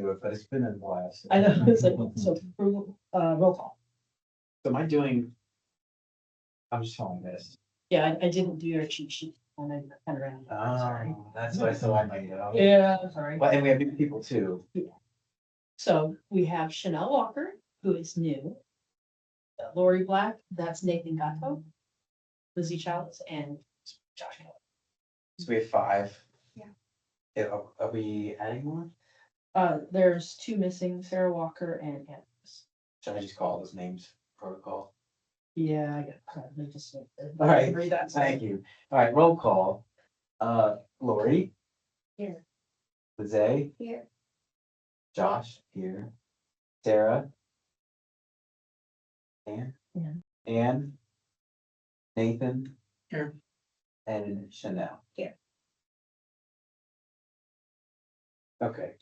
do it, but it's been a while. So. I know, it's like, so approval, roll call. So am I doing? I'm just following this. Yeah, I didn't do your cheat sheet and I kind of ran. Sorry. That's why I thought I might know. Yeah, sorry. Well, and we have new people too. So we have Chanel Walker, who is new. Lori Black, that's Nathan Gatto. Lizzie Childs and Josh Keller. So we have 5. Yeah. Are we adding more? There's 2 missing, Sarah Walker and Anthony. Should I just call those names protocol? Yeah, I got, let me just. All right, Read that. thank you. All right, roll call. Lori, Here. Lizzie, Here. Josh, here. Sarah. Ann. Yeah. Ann. Nathan. Here. And Chanel. Here. Okay.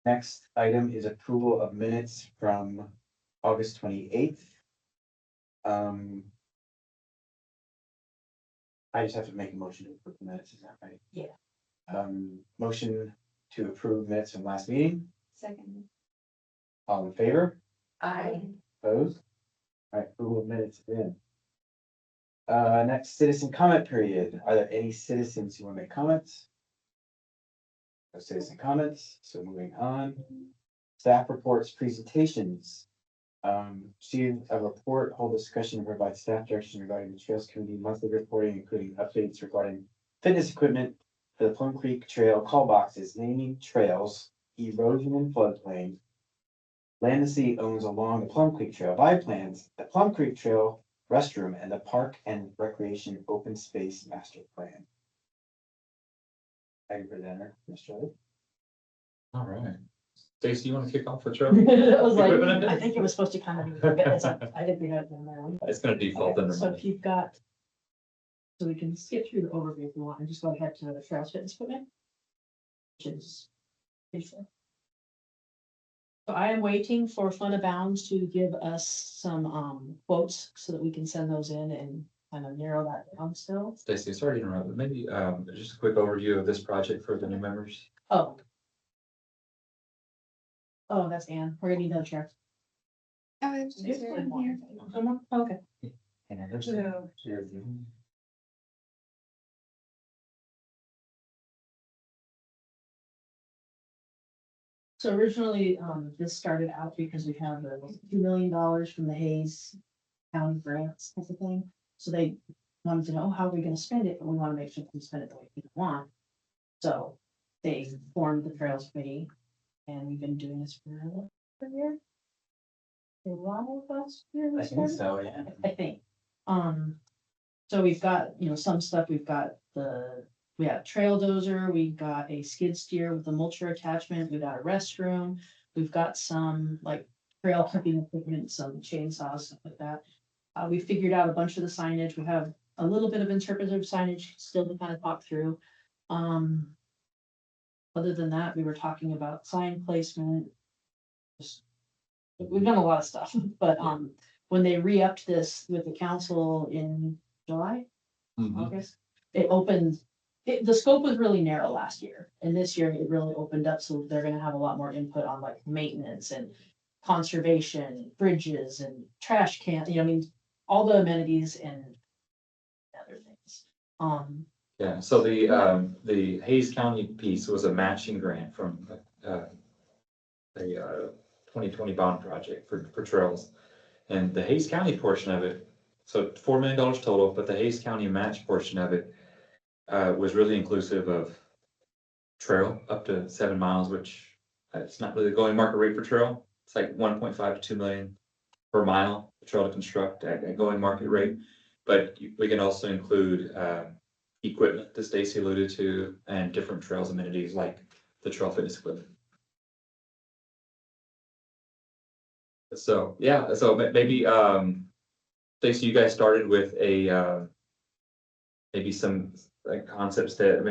Next item is approval of minutes from August 28th. I just have to make a motion to approve the minutes, is that right? Yeah. Motion to approve minutes from last meeting. Second. All in favor? I. Opposed? All right, approval of minutes in. Next citizen comment period. Are there any citizens who want to make comments? No citizen comments, so moving on. Staff reports, presentations. Receive a report, hold discussion, and provide staff direction regarding the Trails Committee monthly reporting, including updates regarding fitness equipment for the Plum Creek Trail call boxes, naming trails, erosion and floodplain. Land the Sea owns along the Plum Creek Trail by plans, the Plum Creek Trail restroom, and the Park and Recreation Open Space Master Plan. Ag presenter, Mr. Lee. All right. Stacy, you want to kick off the trail? I was like, Equipment update? I think it was supposed to kind of be, I didn't think it was. It's gonna default under So mine. if you've got. So we can skip through the overview if you want and just go ahead to the Trails Fitness Equipment. Which is. page 4. So I am waiting for Fun Abounds to give us some quotes so that we can send those in and kind of narrow that down still. Stacy, sorry to interrupt, but maybe just a quick overview of this project for the new members. Oh. Oh, that's Ann. We're gonna need another chair. Oh, there's just one here. Someone? Okay. And there's. No. So originally, this started out because we have $2 million from the Hayes County grants type of thing. So they wanted to know, how are we gonna spend it, but we wanna make sure we spend it the way we want. So they formed the Trails Committee, and we've been doing this for a year. A lot of us here. I think so, yeah. I think. So we've got, some stuff, we have trail dozer, we've got a skid steer with a mulcher attachment, we've got a restroom, we've got some like trail clipping equipment, some chainsaws, stuff like that. We figured out a bunch of the signage, we have a little bit of interpretive signage still to kind of talk through. Other than that, we were talking about sign placement. We've done a lot of stuff, but when they re-upped this with the council in July, August, it opened. The scope was really narrow last year, and this year it really opened up, so they're gonna have a lot more input on like maintenance and conservation, bridges and trash can, all the amenities and other things. Yeah, so the Hayes County piece was a matching grant from the 2020 bond project for trails. And the Hayes County portion of it, so $4 million total, but the Hayes County match portion of it was really inclusive of trail up to 7 miles, which it's not really the going market rate for trail. It's like 1.5 to 2 million per mile trail to construct at going market rate. But we can also include equipment that Stacy alluded to and different trails amenities like the trail fitness equipment. So, yeah, so maybe, Stacy, you guys started with maybe some concept set of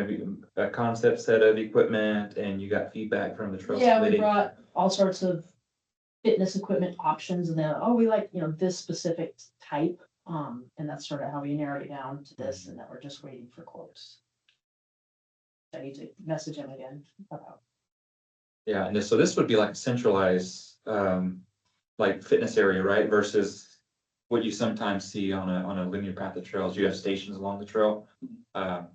equipment, and you got feedback from the trails Yeah, we committee. brought all sorts of fitness equipment options, and then, we like, this specific type. And that's sort of how we narrowed it down to this, and that we're just waiting for quotes. I need to message him again about Yeah, and so this would be like a centralized, like fitness area, right? Versus what you sometimes see on a linear path of trails. You have stations along the trail.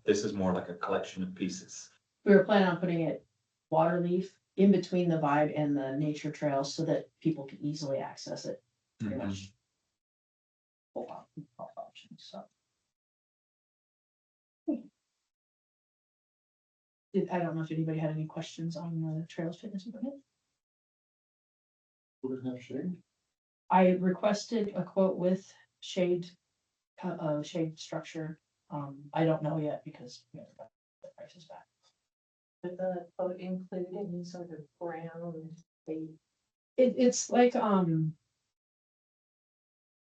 This is more like a collection of pieces. We were planning on putting it Waterleaf in between the Vibe and the nature trails so that people can easily access it. Pretty Mhm. much. Both options, so. I don't know if anybody had any questions on the Trails Fitness equipment. Would it have shade? I requested a quote with shade, shade structure. I don't know yet because we haven't got the prices back. With the quote include any sort of ground, It's like, what do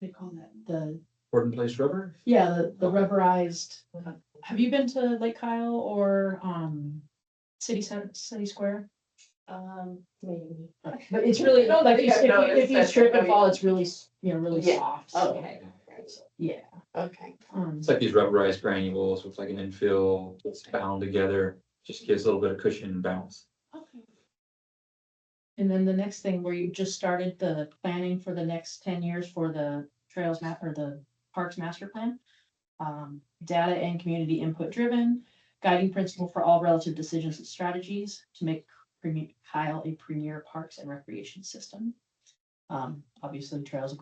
you call that? Gordon Place Rubber? The rubberized. Have you been to Lake Kyle or, City Center, City Square? maybe. But it's really, don't like, think I've if noticed you it, trip and but fall, it's really, really Yeah, soft. so, Okay, Yeah. okay. It's like these rubberized granules with like an infill, it's bound together, just gives a little bit of cushion and bounce. Okay. And then the next thing where you just started the planning for the next 10 years for the trails map or the parks master plan. Data and community input driven, guiding principle for all relative decisions and strategies to make Kyle a premier parks and recreation system. Obviously trails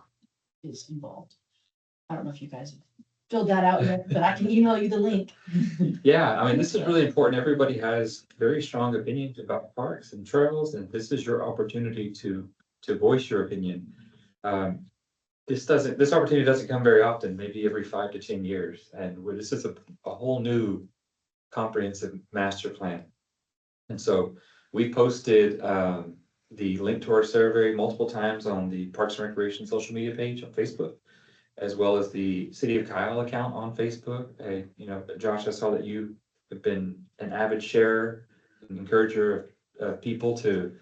is involved. I don't know if you guys have filled that out yet, but I can email you the link. Yeah, I mean, this is really important. Everybody has very strong opinions about parks and trails, and this is your opportunity to voice your opinion. This opportunity doesn't come very often, maybe every 5 to 10 years, and this is a whole new comprehensive master plan. And so we posted the link to our survey multiple times on the Parks and Recreation social media page on Facebook, as well as the City of Kyle account on Facebook. Josh, I saw that you have been an avid sharer and encourager of people to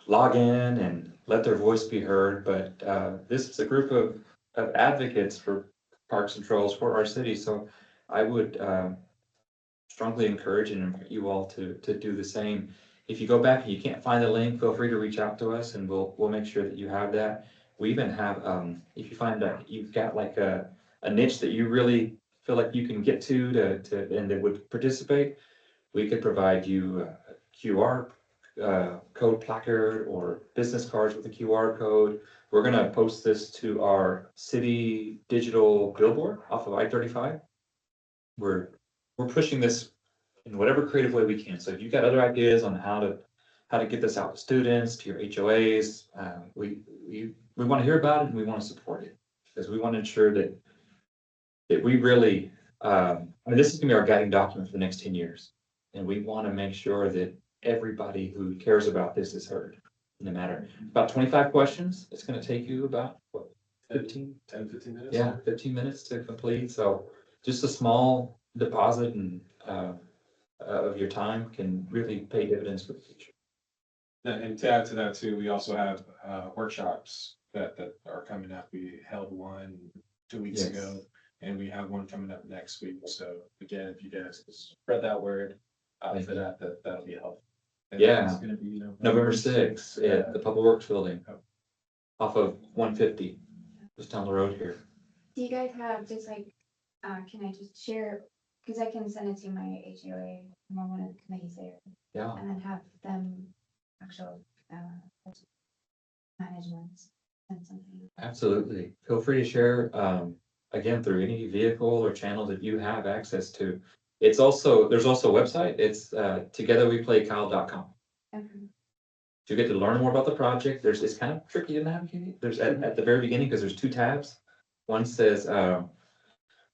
log in and let their voice be heard. But this is a group of advocates for parks and trails for our city. So I would strongly encourage and invite you all to do the same. If you go back and you can't find the link, feel free to reach out to us and we'll make sure that you have that. We even have, if you find that you've got like a niche that you really feel like you can get to and that would participate, we could provide you a QR code placard or business cards with a QR code. We're gonna post this to our city digital billboard off of I-35. We're pushing this in whatever creative way we can. So if you've got other ideas on how to get this out to students, to your HOAs, we want to hear about it and we want to support it because we want to ensure that we really, this is gonna be our guiding document for the next 10 years. And we want to make sure that everybody who cares about this is heard. No matter, about 25 questions. It's gonna take you about, what, 15 minutes? Yeah, 15 minutes to complete. So just a small deposit and of your time can really pay dividends for the future. And to add to that too, we also have workshops that are coming up. We held one 2 weeks Yes. ago, and we have one coming up next week. So again, if you guys spread that word for that'll be helpful. And Yeah. it's gonna be November 6th at the Public Works Building Oh. off of 150, just down the road here. Do you guys have just like, can I just share, because I can send it to my HOA, and I want to committees there, Yeah, and then have them actual, management and something. absolutely. Feel free to share, again, through any vehicle or channel that you have access to. There's also a website. It's togetherweplayKyle.com. Okay. You get to learn more about the project. It's kind of tricky to navigate. There's at the very beginning, because there's 2 tabs. One says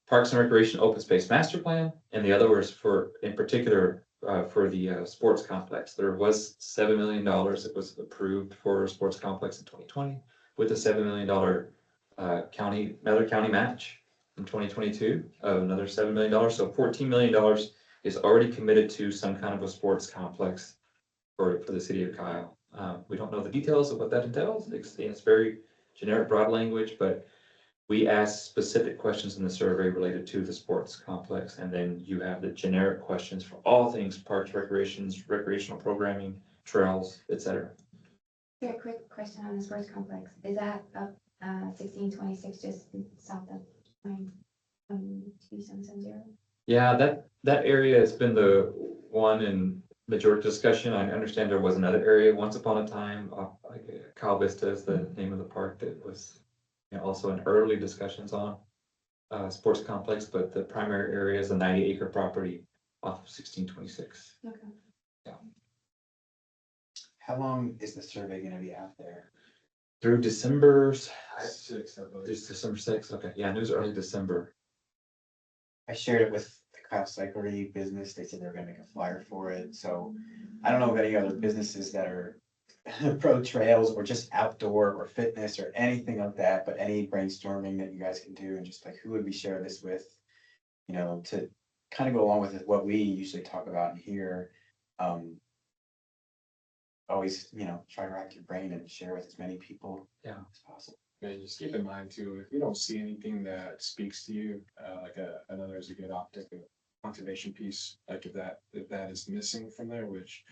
Parks and Recreation Open Space Master Plan, and the other was in particular, for the sports complex. There was $7 million that was approved for a sports complex in 2020 with a $7 million another county match in 2022 of another $7 million. So $14 million is already committed to some kind of a sports complex for the city of Kyle. We don't know the details of what that entails. It's very generic, broad language, but we ask specific questions in the survey related to the sports complex, and then you have the generic questions for all things parks, recreational programming, trails, etc. Very quick question on the sports complex. Is that up 1626 just south of 2770? Yeah, that area has been the one in majority discussion. I understand there was another area once upon a time, like Cal Vista is the name of the park that was, you know, also in early discussions on sports complex, but the primary area is a 90-acre property off of 1626. Okay. How long is the survey gonna be out there? Through December, 6, I believe. it's December 6th, okay, yeah, it was early December. I shared it with the Kyle Cyclery business. They said they were gonna make a flyer for it, so I don't know of any other businesses that are pro trails or just outdoor or fitness or anything like that, but any brainstorming that you guys can do and just like who would we share this with? You know, to kind of go along with what we usually talk about in here. Always, you know, try to rack your brain and share with as many people Yeah. as possible. And just keep in mind too, if you don't see anything that speaks to you, like another is a good optic, a conservation piece, like if that is missing from there, which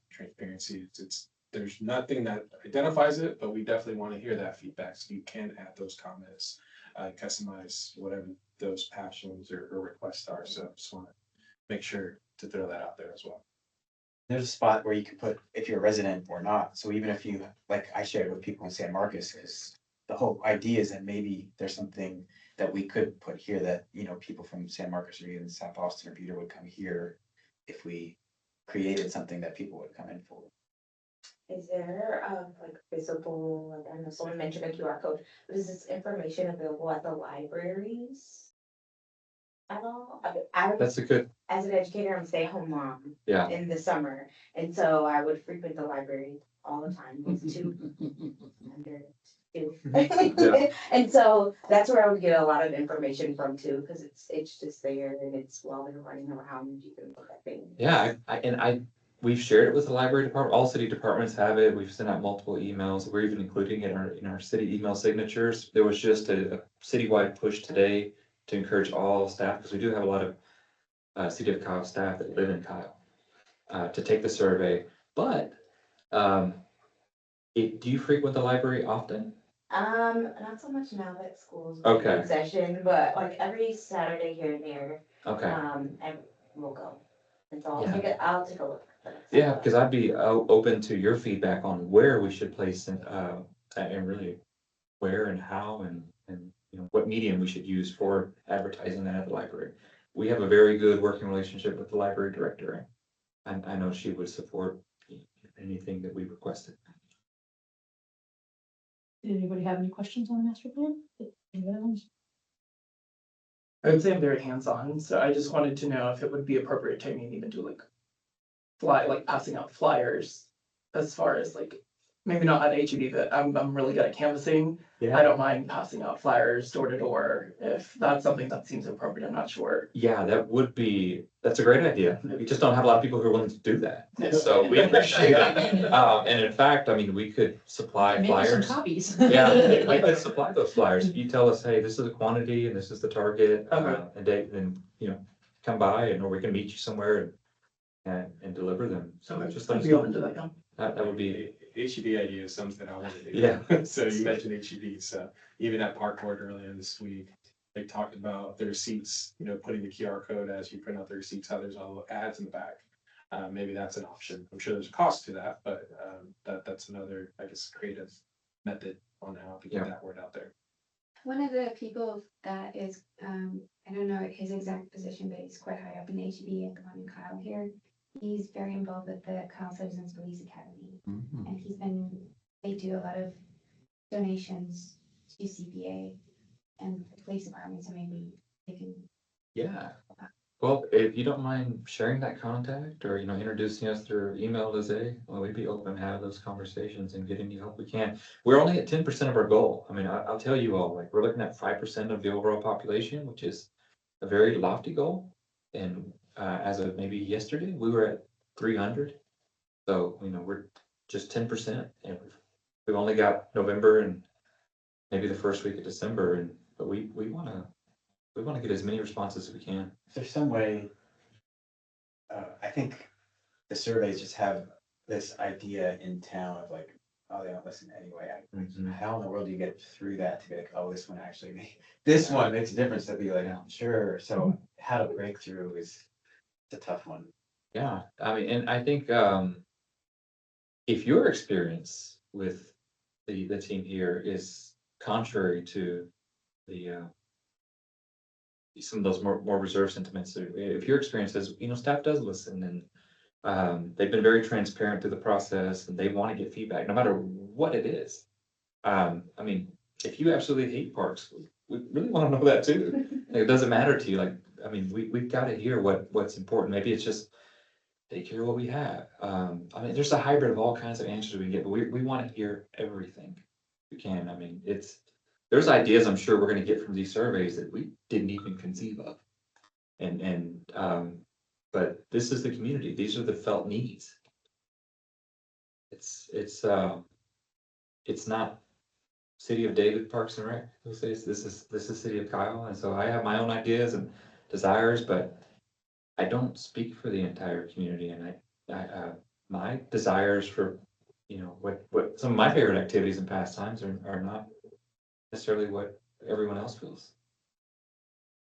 transparency, there's nothing that identifies it, but we definitely want to hear that feedback. So you can add those comments, customize whatever those passions or requests are. So just want to make sure to throw that out there as well. There's a spot where you can put if you're a resident or not. So even if you, like I shared with people in San Marcos, because the whole idea is that maybe there's something that we could put here that, you know, people from San Marcos or even South Austin or Buda would come here if we created something that people would come in for. Is there like visible, like I know someone mentioned a QR code, but is this information available at the libraries? At all? That's a good, As an educator, I'm a stay-at-home mom yeah, in the summer, and so I would frequent the library all the time, with two under two. Yeah. And so that's where I would get a lot of information from too, because it's just there and it's while they're running around, you can look at things. yeah, we've shared it with the library department, all city departments have it, we've sent out multiple emails, we're even including it in our city email signatures. There was just a citywide push today to encourage all staff, because we do have a lot of City of Kyle staff that live in Kyle, to take the survey, but do you frequent the library often? Not so much now that school's Okay. in session, but like every Saturday here and there, Okay, and we'll go. And so Yeah. I'll take a look. yeah, because I'd be open to your feedback on where we should place it, and really where and how and you know, what medium we should use for advertising that at the library. We have a very good working relationship with the library director, and I know she would support anything that we requested. Did anybody have any questions on the master plan? Anybody else? I would say I'm very hands-on, so I just wanted to know if it would be appropriate to me even do like passing out flyers as far as like, maybe not at HEB, but I'm really good at canvassing. I don't mind passing out flyers door to door if that's something that seems appropriate. I'm not sure. Yeah, that's a great idea. We just don't have a lot of people who are willing to do that. So we appreciate it. And in fact, I mean, we could supply Make us some flyers. copies. Yeah, we could supply those flyers. If you tell us, hey, this is the quantity and this is the target, Okay. and date, then, you know, come by or we can meet you somewhere and deliver them. So Okay, just let I'd us be know. open to that, yeah. That would be, HEB idea is something I want to do. Yeah. So you mentioned HEB, so even at Park Board earlier this week, they talked about the receipts, you know, putting the QR code as you print out the receipts, how there's all the ads in the back. Maybe that's an option. I'm sure there's a cost to that, but that's another, I guess, creative method on how to get Yeah. that word out there. One of the people that is, I don't know his exact position, but he's quite high up in HEB and the one in Kyle here. He's very involved with the Kyle Citizens Police Academy. And they do a lot of donations to CPA and the police department, so maybe they can. yeah. Well, if you don't mind sharing that contact or, you know, introducing us through email to Zay, well, we'd be open to have those conversations and get any help we can. We're only at 10% of our goal. I mean, I'll tell you all, like, we're looking at 5% of the overall population, which is a very lofty goal. And as of maybe yesterday, we were at 300. So, you know, we're just 10%, and we've only got November and maybe the first week of December, and but we wanna get as many responses as we can. Is there some way? I think the surveys just have this idea in town of like, oh, they don't listen anyway. Mhm. How in the world do you get through that to be like, oh, this one actually this one makes a difference, to be like, sure. So how to break through is it's a tough one. Yeah, I mean, and I think, if your experience with the team here is contrary to the, some of those more reserved sentiments, or if your experience is, staff does listen and, they've been very transparent through the process and they want to get feedback, no matter what it is. I mean, if you absolutely hate parks, we really want to know that too. Like, it doesn't matter to you, like, I mean, we've got to hear what's important. Maybe it's just take care of what we have. I mean, there's a hybrid of all kinds of answers we can get, but we want to hear everything we can. I mean, there's ideas I'm sure we're gonna get from these surveys that we didn't even conceive of. But this is the community. These are the felt needs. It's not City of David Parks and Rec. This is City of Kyle, and so I have my own ideas and desires, but I don't speak for the entire community, and my desires for, what some of my favorite activities and pastimes are not necessarily what everyone else feels.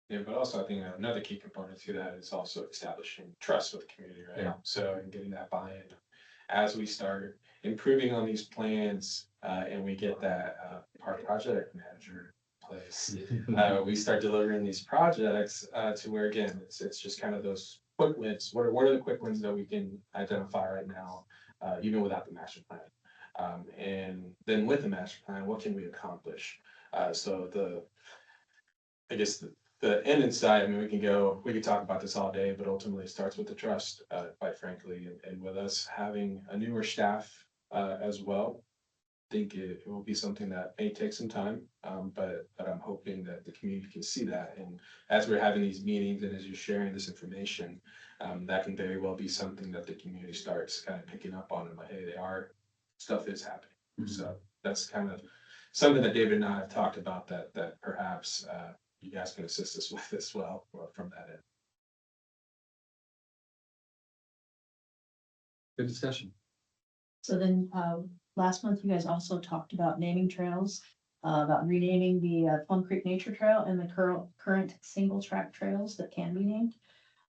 Yeah, but also I think another key component to that is also establishing trust with the community, right? Yeah. So and getting that buy-in as we start improving on these plans, and we get that park project manager in place. We start delivering these projects to where again, it's just kind of those quick wins. What are the quick wins that we can identify right now, even without the master plan? And then with the master plan, what can we accomplish? So I guess the end in sight, I mean, we could talk about this all day, but ultimately it starts with the trust, quite frankly, and with us having a newer staff as well. I think it will be something that may take some time, but I'm hoping that the community can see that. And as we're having these meetings and as you're sharing this information, that can very well be something that the community starts kind of picking up on and like, hey, stuff is happening. So that's kind of something that David and I have talked about that perhaps you guys can assist us with as well from that end. Good discussion. So then, last month you guys also talked about naming trails, about renaming the Plum Creek Nature Trail and the current single track trails that can be named.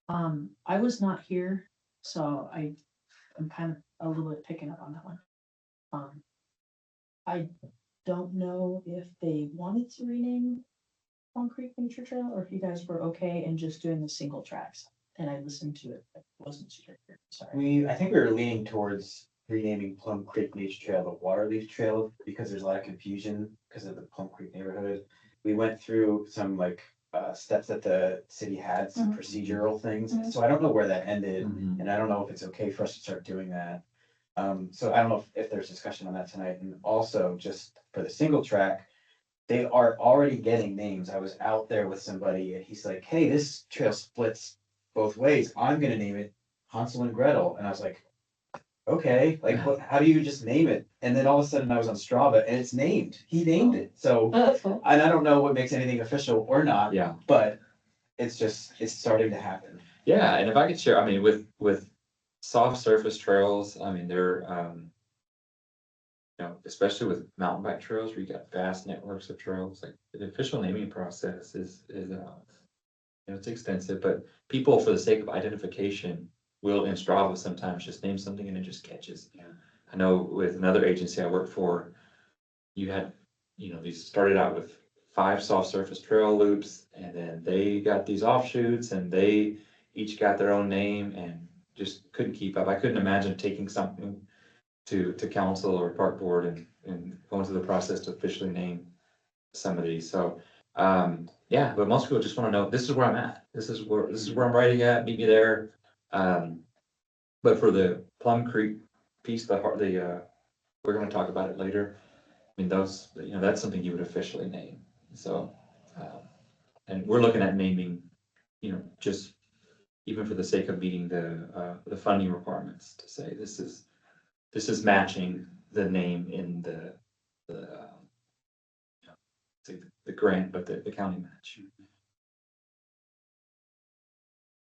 I was not here, so I'm kind of a little bit picking up on that one. I don't know if they wanted to rename Plum Creek Nature Trail or if you guys were okay in just doing the single tracks. And I listened to it, I wasn't sure, sorry. I think we were leaning towards renaming Plum Creek Nature Trail the Waterleaf Trail because there's a lot of confusion because of the Plum Creek neighborhood. We went through some like steps that the city had, some procedural things. So I don't know where that ended, and I don't know if it's okay for us to start doing that. So I don't know if there's discussion on that tonight. And also just for the single track, they are already getting names. I was out there with somebody and he's like, hey, this trail splits both ways. I'm gonna name it Hansel and Gretel. And I was like, okay, like how do you just name it? And then all of a sudden I was on Strava and it's named. He named it. So, That's cool. and I don't know what makes anything official or not, Yeah. but it's starting to happen. Yeah, and if I could share, I mean, with soft surface trails, I mean, they're, especially with mountain bike trails, where you got vast networks of trails, like the official naming process is it's extensive, but people, for the sake of identification, will in Strava sometimes just name something and it just catches. Yeah. I know with another agency I worked for, you had, these started out with 5 soft surface trail loops, and then they got these offshoots and they each got their own name and just couldn't keep up. I couldn't imagine taking something to council or park board and going through the process to officially name some of these. So, yeah, but most people just want to know, this is where I'm at. This is where I'm writing at, meet me there. But for the Plum Creek piece, we're gonna talk about it later. I mean, that's something you would officially name. So, and we're looking at naming, just even for the sake of meeting the funding requirements, to say this is matching the name in the the grant, but the county match.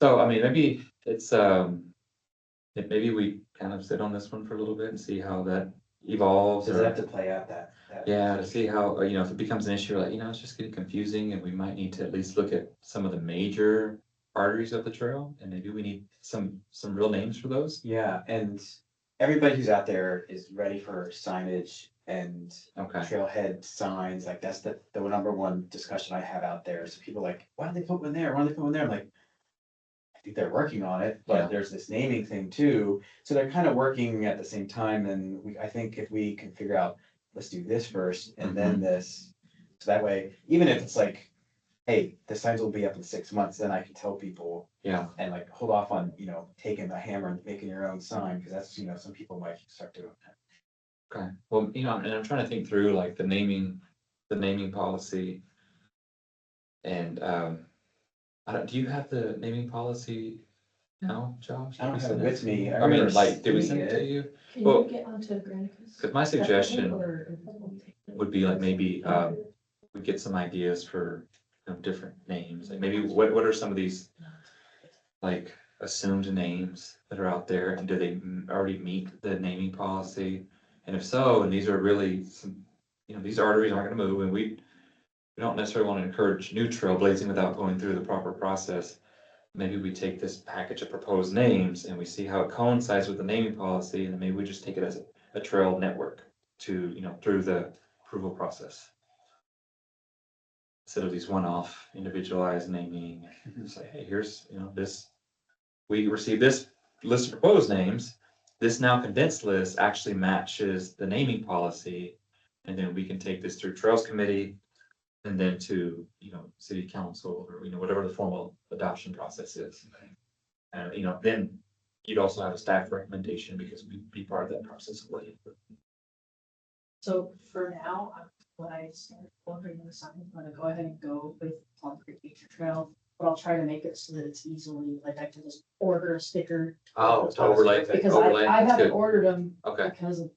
So, I mean, maybe it's, maybe we kind of sit on this one for a little bit and see how that evolves. Does or- it have to play out that? Yeah, to see how, if it becomes an issue, like, it's just getting confusing and we might need to at least look at some of the major arteries of the trail. And maybe we need some real names for those. Yeah, and everybody who's out there is ready for signage and Okay, trailhead signs, like that's the number one discussion I have out there. So people are like, why don't they put one there? Why don't they put one there? I'm like, I think they're working on it, Yeah. but there's this naming thing too. So they're kind of working at the same time, and I think if we can figure out, let's do this first and then this. So that way, even if it's like, hey, the signs will be up in 6 months, then I can tell people yeah, and like hold off on, taking the hammer and making your own sign, because that's, some people might start doing that. okay. Well, and I'm trying to think through like the naming policy. And, do you have the naming policy now, Josh? I don't You have sent it with me. I mean, remember like, did we seeing send it to you? Can Well, you get onto Granicus? Cause my suggestion Or- would be like maybe, we get some ideas for, different names, like maybe what are some of these like assumed names that are out there, and do they already meet the naming policy? And if so, and these are really some, these arteries aren't gonna move, and we don't necessarily wanna encourage new trailblazing without going through the proper process. Maybe we take this package of proposed names and we see how it coincides with the naming policy, and then maybe we just take it as a trail network to, through the approval process. Instead of these one-off individualized naming, say, hey, here's, this, we received this list of proposed names. This now condensed list actually matches the naming policy. And then we can take this through Trails Committee and then to, city council or, whatever the formal adoption process is. And, then you'd also have a staff recommendation because we'd be part of that process. So for now, when I start ordering the sign, I'm gonna go ahead and go with Plum Creek Nature Trail. But I'll try to make it so that it's easily, like I can just order a sticker. Oh, to overlay, Because overlay, I that's haven't good. ordered them Okay, because of,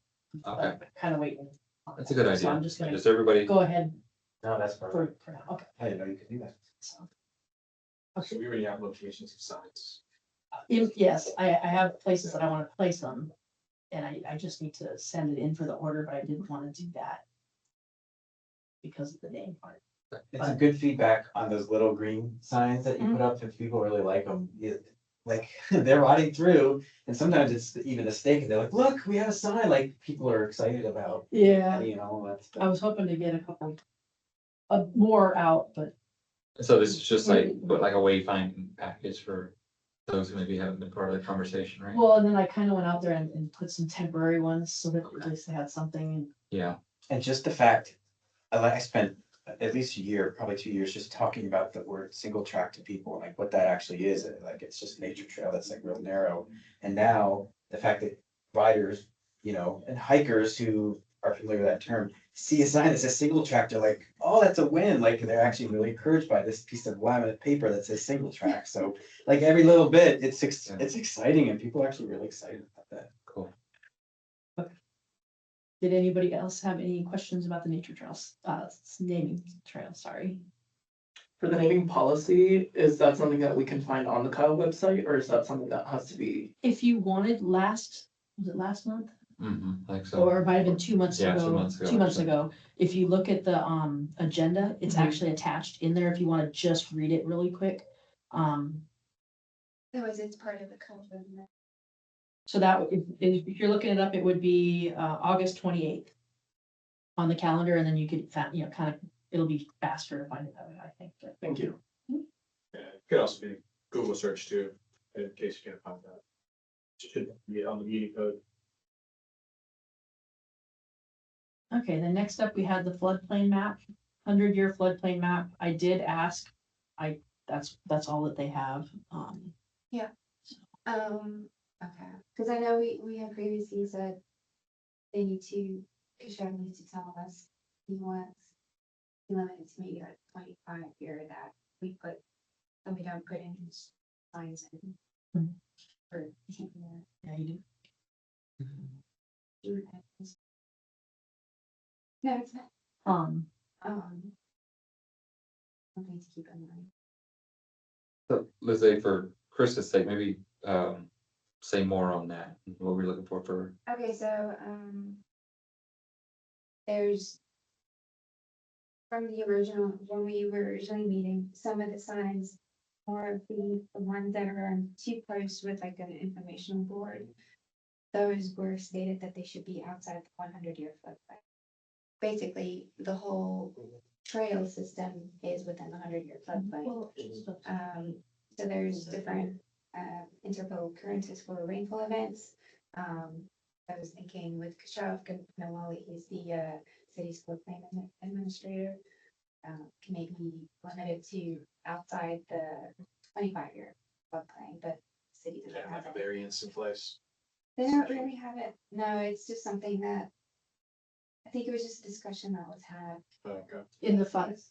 okay, kind of waiting. on that's a that. good So idea. I'm just gonna Just everybody, go ahead No, that's perfect. for now, okay, I didn't know you could do that. so. So we already have locations of signs. Yes, I have places that I wanna place them. And I just need to send it in for the order, but I didn't wanna do that. Because of the name part. It's a good feedback on those little green signs that you put up, if people really like them. Like, they're riding through, and sometimes it's even a stake, and they're like, look, we have a sign, like, people are excited about, Yeah, all that I stuff. was hoping to get a couple. More out, but so this is just like, but like a wayfinding package for those who maybe haven't been part of the conversation, right? well, and then I kind of went out there and put some temporary ones so that at least they had something. Yeah, And just the fact, I spent at least a year, probably 2 years, just talking about the word single track to people, and like what that actually is. Like, it's just a nature trail that's like real narrow. And now the fact that riders, and hikers who are familiar with that term, see a sign that says single track, they're like, oh, that's a win. Like, they're actually really encouraged by this piece of laminate paper that says single track. So like every little bit, it's exciting, and people are actually really excited about that. cool. Did anybody else have any questions about the nature trails, naming trail, sorry? For the naming policy, is that something that we can find on the Kyle website, or is that something that has to be? If you wanted was it last month? Like so. Or it might have been 2 months Yeah, ago. 2 months ago, 2 months actually. ago. If you look at the agenda, it's Mhm. actually attached in there if you want to just read it really quick. Otherwise, it's part of the code. Isn't it? So that, if you're looking it up, it would be August 28th on the calendar, and then you could, kind of, it'll be faster to find it that way, I think. But Thank you. Yeah, it could also be Google search too, in case you can't find that. Should be on the meeting code. Okay, then next up, we had the floodplain map, 100-year floodplain map. I did ask, that's all that they have. Okay, because I know we have previously said they need to, Kashar needs to tell us he wants to limit it to maybe like 25 here that we don't put in his signs in. Mhm. For keeping that. Yeah, you do. No, it's not. Um, something to keep in mind. So, Lizzie, for Chris's sake, maybe, say more on that, what we're looking for. Okay, so, there's. From the original, when we were originally meeting, some of the signs, more of the ones that are on two posts with like an informational board. Those were stated that they should be outside the 100-year floodplain. Basically, the whole trail system is within the 100-year floodplain. So there's different interval occurrences for rainfall events. I was thinking with Kashaf Nawali, he's the city's floodplain administrator. Can maybe limited to outside the 25-year floodplain, but the city They doesn't have have like a it. variance in place. They don't really have it. No, it's just something that I think it was just a discussion that was had. Okay. In the five,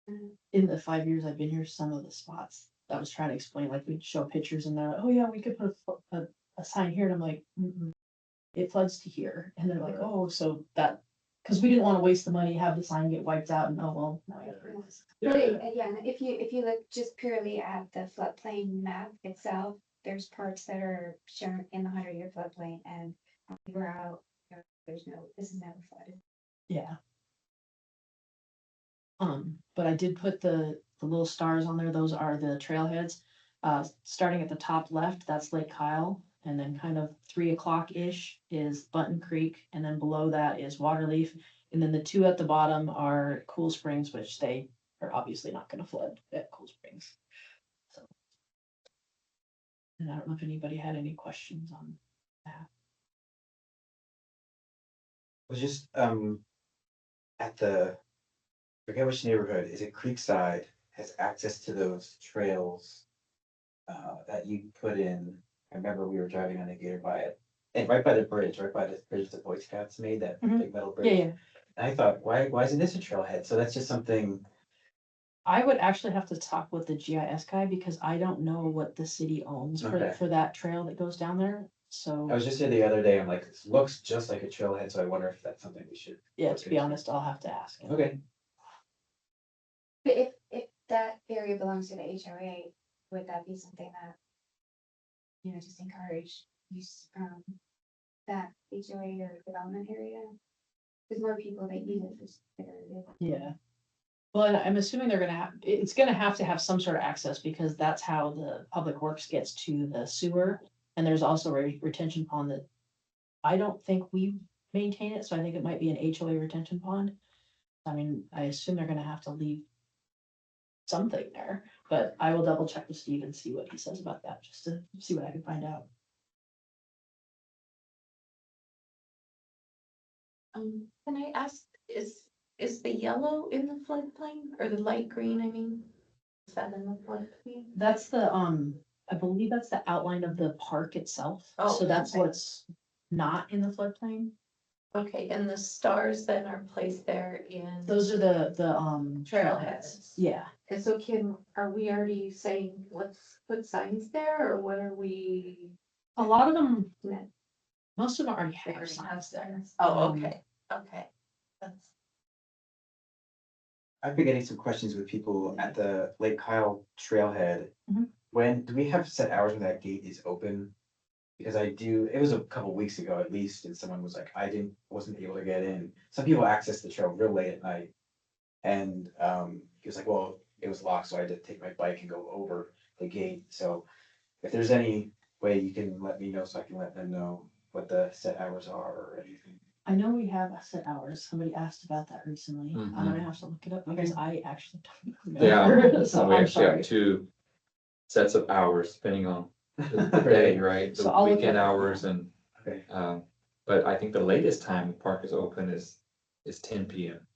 Mhm. in the 5 years I've been here, some of the spots I was trying to explain, like we'd show pictures and they're like, oh yeah, we could put a sign here, and I'm like, mm-mm, it floods to here, and they're like, oh, so that, because we didn't want to waste the money, have the sign get wiped out, and oh, well, now we have to replace it. But again, if you look just purely at the floodplain map itself, there's parts that are shown in the 100-year floodplain, and we're out, there's no, this is never flooded. Yeah. But I did put the little stars on there, those are the trailheads. Starting at the top left, that's Lake Kyle, and then kind of 3 o'clock-ish is Button Creek, and then below that is Waterleaf. And then the two at the bottom are Cool Springs, which they are obviously not gonna flood at Cool Springs. So. And I don't know if anybody had any questions on that. Was just, at the, forget which neighborhood, is it Creekside, has access to those trails that you put in. I remember we were driving on the Gator by it, and right by the bridge the Boy Scouts made, that Mhm. big metal bridge. Yeah. And I thought, why isn't this a trailhead? So that's just something, I would actually have to talk with the GIS guy because I don't know what the city owns Okay. for that trail that goes down there. So, I was just there the other day, I'm like, this looks just like a trailhead, so I wonder if that's something we should. yeah, look to be into. honest, I'll have to ask him. Okay, But if that area belongs to the HOA, would that be something that, just encourage use, that HOA or development area? There's more people that use it, this area. Yeah. Well, and I'm assuming they're gonna have, it's gonna have to have some sort of access because that's how the public works gets to the sewer. And there's also a retention pond that I don't think we maintain it, so I think it might be an HOA retention pond. I mean, I assume they're gonna have to leave something there, but I will double check with Steve and see what he says about that, just to see what I can find out. Can I ask, is the yellow in the floodplain or the light green, I mean? Is that in the floodplain? That's the, I believe that's the outline of the park itself. Oh, So that's okay. what's not in the floodplain. Okay, and the stars then are placed there in. Those are the, Trailheads. Yeah, And so are we already saying, let's put signs there, or what are we? a lot of them, Yeah. most of them already They have already signs have there. signs. Oh, Um, okay, that's, I've been getting some questions with people at the Lake Kyle trailhead. Mhm. When, do we have set hours when that gate is open? Because it was a couple weeks ago at least, and someone was like, wasn't able to get in. Some people access the trail real late at night. And he was like, well, it was locked, so I had to take my bike and go over the gate. So if there's any way you can let me know so I can let them know what the set hours are or anything. I know we have set hours. Somebody asked about that recently. I'm Mhm. gonna have to look it up because I actually don't Yeah, remember. So so we I'm actually have sorry. 2 sets of hours depending on the day, right? So The I'll look weekend at it. hours and, Okay, but I think the latest time the park is open is 10 PM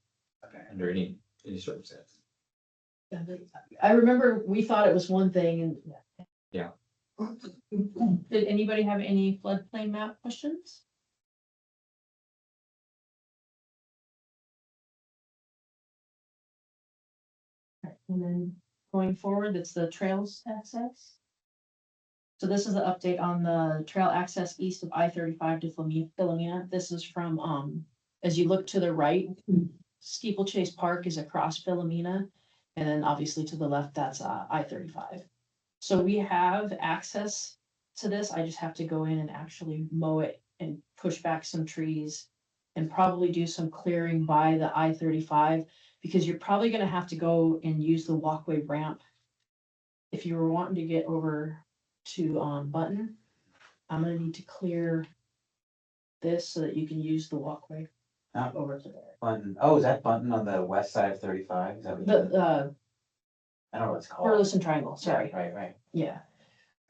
okay. under any circumstance. I remember we thought it was one thing and. Yeah. Did anybody have any floodplain map questions? And then going forward, it's the trails access. So this is the update on the trail access east of I-35 to Philomena. This is from, as you look to the right. Steeplechase Park is across Philomena. And then obviously to the left, that's I-35. So we have access to this. I just have to go in and actually mow it and push back some trees. And probably do some clearing by the I-35, because you're probably gonna have to go and use the walkway ramp. If you were wanting to get over to Button, I'm gonna need to clear this so that you can use the walkway Ah. over to there. Bunton, oh, is that Bunton on the west side of 35? Is that what you said? I don't know what it's called. Burleson Triangle, sorry. Right. Yeah.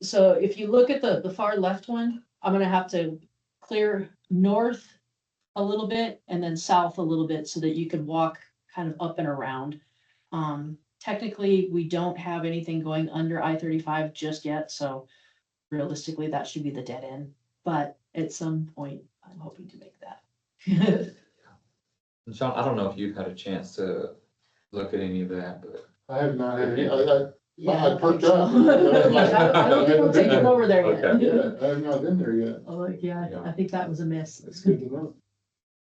So if you look at the far left one, I'm gonna have to clear north a little bit and then south a little bit so that you can walk kind of up and around. Technically, we don't have anything going under I-35 just yet, so realistically, that should be the dead end. But at some point, I'm hoping to make that. And Sean, I don't know if you've had a chance to look at any of that, but. I have not had any, Yeah, I perked so. up. I don't think we'll take them over there yet. Okay. Yeah, I have not been there yet. Oh, yeah, I think that was a miss. That's good to know.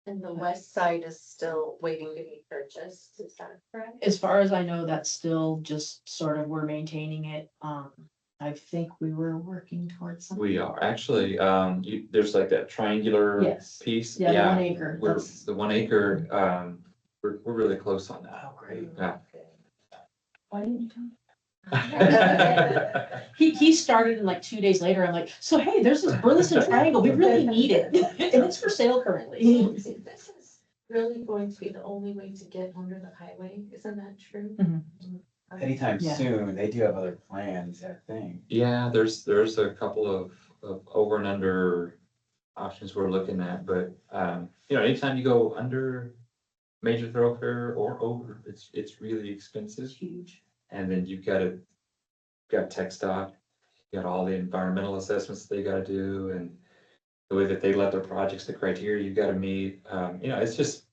And the west side is still waiting to be purchased, is that correct? As far as I know, that's still just sort of, we're maintaining it. I think we were working towards something. We are actually, there's like that triangular Yes. piece. Yeah, the 1 acre. We're, That's- the 1 acre, we're really close on that. Oh, great. Yeah. Why didn't you tell me? He started and like 2 days later, I'm like, so hey, there's this Burleson Triangle, we really need it, and it's for sale currently. This is really going to be the only way to get under the highway, isn't that true? Anytime Yeah. soon, they do have other plans, I think. Yeah, there's a couple of over and under options we're looking at, but, anytime you go under major thoroughfare or over, it's really expensive. It's huge. And then you've got tech stop, you got all the environmental assessments they gotta do, and the way that they let their projects, the criteria you gotta meet, it's just,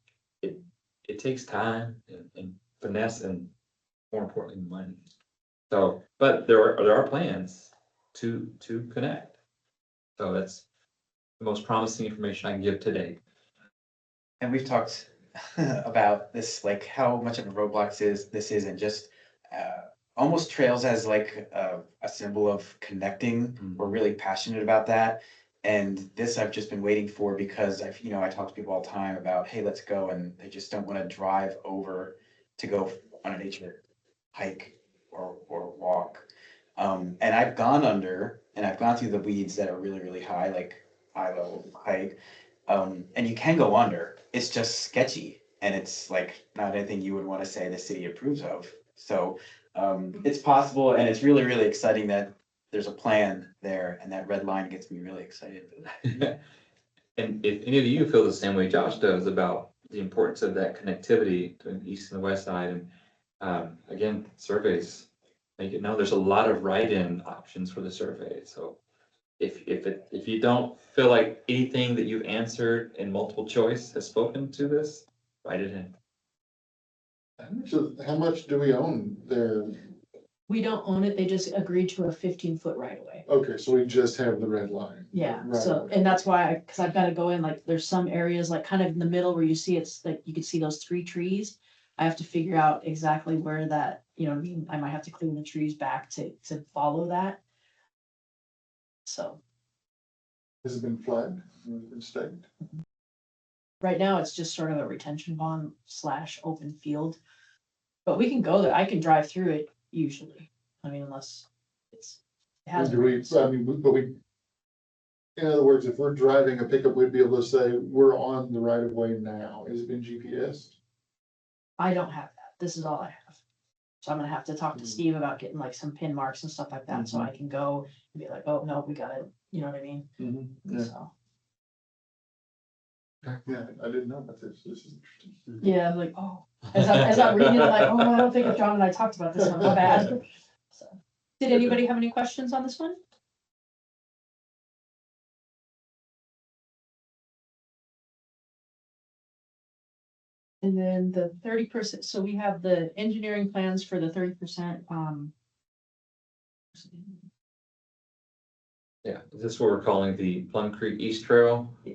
it takes time and finesse and more importantly, money. So, but there are plans to connect. So that's the most promising information I can give today. And we've talked about this, like how much of a roadblock this is, and just almost trails as like a symbol of connecting. We're really passionate about that. And this I've just been waiting for, because I talk to people all the time about, hey, let's go, and they just don't want to drive over to go on a nature hike or walk. And I've gone under, and I've gone through the weeds that are really, really high, like eye level height. And you can go under. It's just sketchy, and it's like not anything you would want to say the city approves of. So it's possible, and it's really, really exciting that there's a plan there, and that red line gets me really excited. And if any of you feel the same way Josh does about the importance of that connectivity between the east and the west side, and again, surveys make it known, there's a lot of write-in options for the survey. So if you don't feel like anything that you've answered in multiple choice has spoken to this, write it in. How much do we own there? We don't own it, they just agreed to a 15-foot right of way. Okay, so we just have the red line. Yeah, Right. so, and that's why, cause I've gotta go in, like, there's some areas, like, kind of in the middle where you see it's, like, you can see those 3 trees. I have to figure out exactly where that, you know what I mean, I might have to clean the trees back to follow that. So, Has it been flagged? Has it been staked? right now, it's just sort of a retention pond / open field. But we can go there, I can drive through it usually, I mean, unless it has. Do we, but we, in other words, if we're driving a pickup, we'd be able to say, we're on the right of way now. Has it been GPSed? I don't have that, this is all I have. So I'm gonna have to talk to Steve about getting like some pin marks and stuff like that, so I can go and be like, oh, no, we got it, you know what I mean? Yeah, So, yeah, I didn't know about this. This is interesting. yeah, I'm like, oh, as I'm reading, I'm like, oh, I don't think if John and I talked about this one, my bad. So, did anybody have any questions on this one? And then the 30%, so we have the engineering plans for the 30%, Yeah, this is what we're calling the Plum Creek East Trail. Yeah.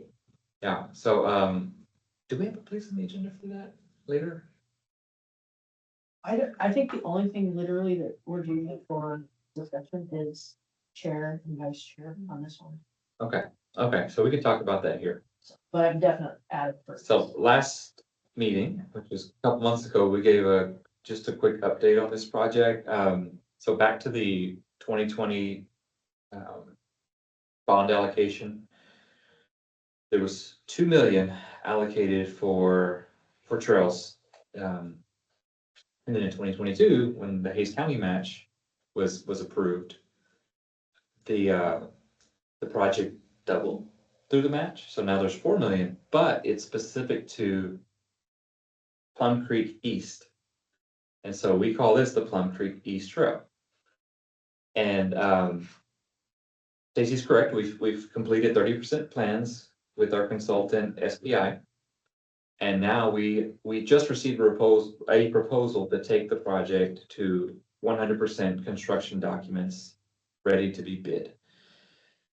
Yeah, so, do we have a place on the agenda for that? later? I think the only thing literally that we're doing it for discussion is chair and vice chair on this one. Okay, so we can talk about that here. But I'm definitely added first. So last meeting, which was a couple months ago, we gave just a quick update on this project. So back to the 2020 bond allocation. There was 2 million allocated for trails. And then in 2022, when the Hayes County match was approved, the project doubled through the match, so now there's 4 million, but it's specific to Plum Creek East. And so we call this the Plum Creek East Trail. And Stacy's correct, we've completed 30% plans with our consultant SPI. And now we just received a proposal to take the project to 100% construction documents ready to be bid.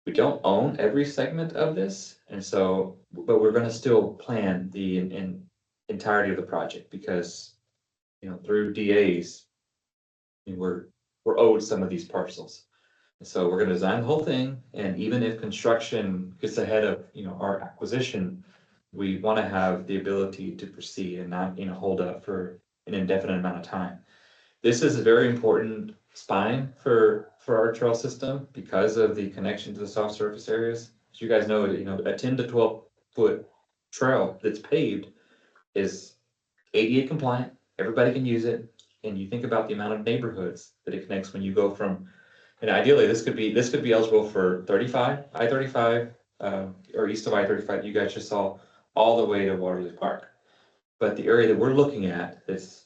We don't own every segment of this, and so, but we're gonna still plan the entirety of the project because, through DAs, we're owed some of these parcels. And so we're gonna design the whole thing, and even if construction gets ahead of, our acquisition, we wanna have the ability to proceed and not, hold up for an indefinite amount of time. This is a very important spine for our trail system because of the connection to the soft surface areas. As you guys know, a 10 to 12 foot trail that's paved is ADA compliant, everybody can use it. And you think about the amount of neighborhoods that it connects when you go from, and ideally, this could be eligible for 35, I-35, or east of I-35, you guys just saw, all the way to Waterloo Park. But the area that we're looking at that's,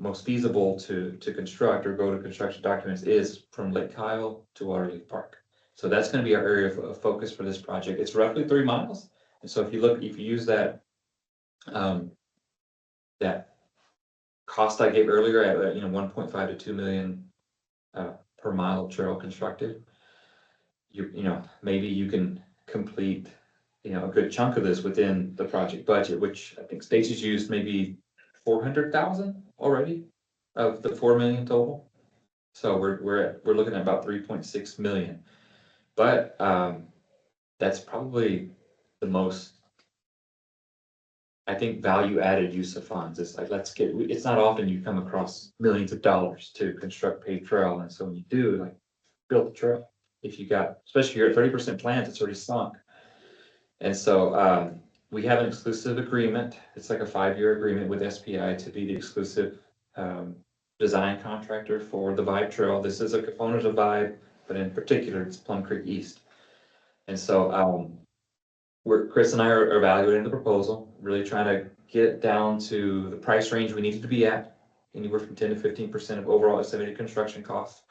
most feasible to construct or go to construction documents is from Lake Kyle to Waterloo Park. So that's gonna be our area of focus for this project. It's roughly 3 miles. And so if you use that, that cost I gave earlier at, 1.5 to 2 million, per mile of trail constructed, maybe you can complete, a good chunk of this within the project budget, which I think Stacy's used maybe 400,000 already of the 4 million total. So we're looking at about 3.6 million. But that's probably the most, I think, value added use of funds. It's like, it's not often you come across millions of dollars to construct paved trail. And so when you do, build the trail, if you got, especially here at 30% plans, it's already sunk. And so we have an exclusive agreement. It's like a 5-year agreement with SPI to be the exclusive design contractor for the Vibe Trail. This is a component of Vibe, but in particular, it's Plum Creek East. And so Chris and I are evaluating the proposal, really trying to get it down to the price range we needed to be at, anywhere from 10 to 15% of overall estimated construction costs.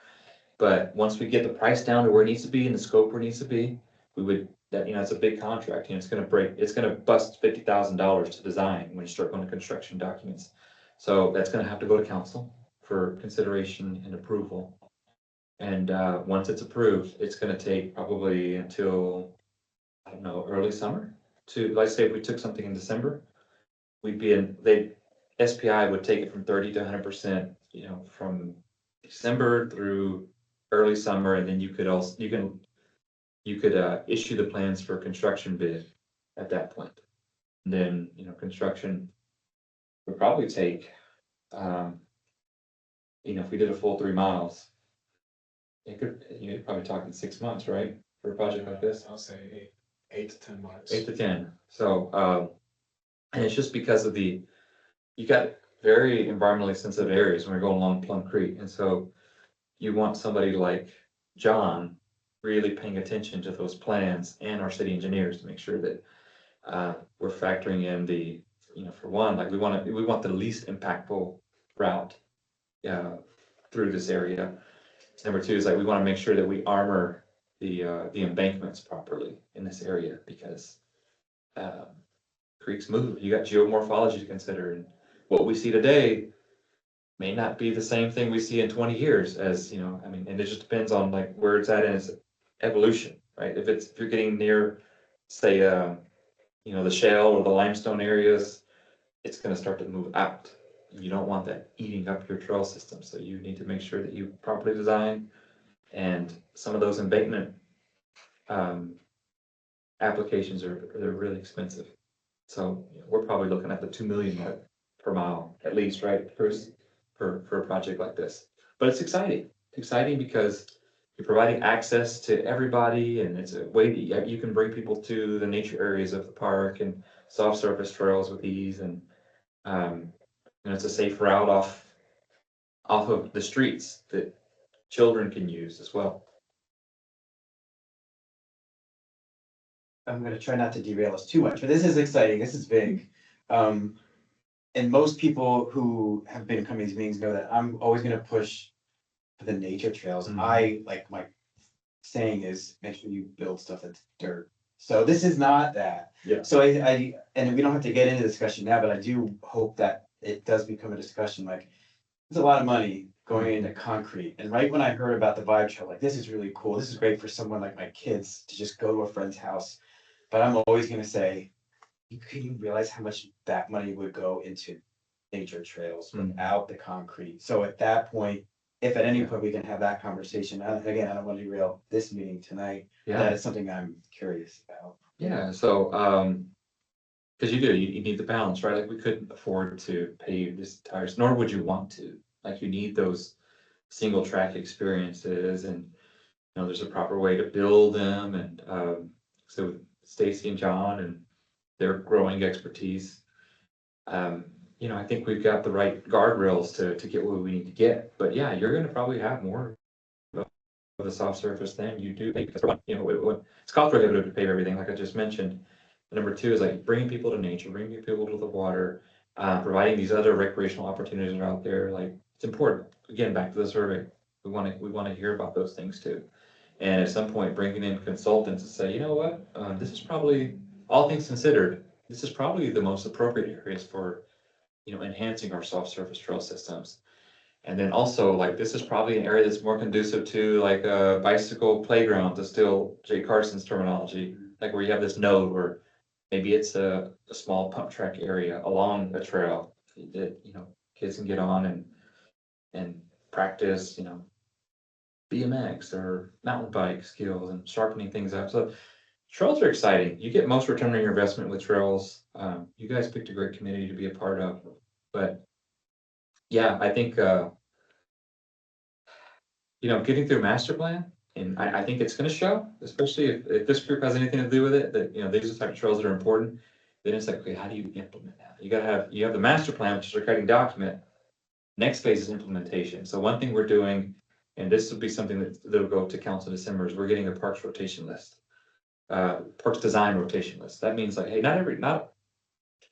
But once we get the price down to where it needs to be and the scope where it needs to be, we would, it's a big contract, it's gonna bust $50,000 to design when you start going to construction documents. So that's gonna have to go to council for consideration and approval. And once it's approved, it's gonna take probably until, I don't know, early summer to, let's say if we took something in December, SPI would take it from 30 to 100%, from December through early summer, and then you could issue the plans for construction bid at that point. And then, construction would probably take, if we did a full 3 miles, it could, you're probably talking 6 months, right? For a project like this? I'll say 8 to 10 months. 8 to 10. So, and it's just because of you got very environmentally sensitive areas when we're going along Plum Creek. And so you want somebody like John really paying attention to those plans and our city engineers to make sure that we're factoring in the, for one, we want the least impactful route through this area. Number 2 is we want to make sure that we armor the embankments properly in this area because creeks move. You got geomorphology to consider, and what we see today may not be the same thing we see in 20 years as, and it just depends on where it's at in its evolution, right? If you're getting near, say, the shale or the limestone areas, it's gonna start to move out. You don't want that eating up your trail system, so you need to make sure that you properly design. And some of those embankment, applications they're really expensive. So you know, we're probably looking at the 2 million mark per mile at least, right, Bruce? For a project like this. But it's exciting. It's exciting because you're providing access to everybody and it's a way that you can bring people to the nature areas of the park and soft surface trails with ease and it's a safe route off of the streets that children can use as well. I'm gonna try not to derail us too much, but this is exciting, this is big. And most people who have been coming to these meetings know that I'm always gonna push for the nature trails. Mhm. I, like, my saying is, make sure you build stuff that's dirt. So this is not that. Yeah. So and we don't have to get into discussion now, but I do hope that it does become a discussion, like, there's a lot of money going into concrete. And right when I heard about the vibe trail, like, this is really cool, this is great for someone like my kids to just go to a friend's house. But I'm always gonna say, can you realize how much that money would go into nature trails Mhm. without the concrete? So at that point, if at any point we can have that conversation, again, I don't want to derail this meeting tonight. That is something I'm curious about. Yeah, so, cause you need the balance, right? Like we couldn't afford to pave this entire, nor would you want to. Like you need those single track experiences and, you know, there's a proper way to build them and, so Stacy and John and their growing expertise. You know, I think we've got the right guardrails to get what we need to get, but yeah, you're gonna probably have more of a soft surface than you do, because, you know, it's cost prohibitive to pave everything, like I just mentioned. Number two is like bringing people to nature, bringing people to the water, providing these other recreational opportunities that are out there, like, it's important. Again, back to the survey, we wanna hear about those things too. And at some point, bringing in consultants to say, you know what, this is probably, all things considered, this is probably the most appropriate areas for, you know, enhancing our soft surface trail systems. And then also, like, this is probably an area that's more conducive to like a bicycle playground, to steal Jay Carson's terminology, like where you have this node where maybe it's a small pump track area along a trail that, you know, kids can get on and practice, you know, BMX or mountain bike skills and sharpening things up. So trails are exciting. You get most return on your investment with trails. You guys picked a great community to be a part of, but yeah, I think, you know, getting through master plan, and I think it's gonna show, especially if this group has anything to do with it, that, you know, these are the type of trails that are important. Then it's like, okay, how do you implement that? You have the master plan, which is a writing document. Next phase is implementation. So one thing we're doing, and this will be something that'll go to council in December, is we're getting a parks rotation list. Parks design rotation list. That means like, hey,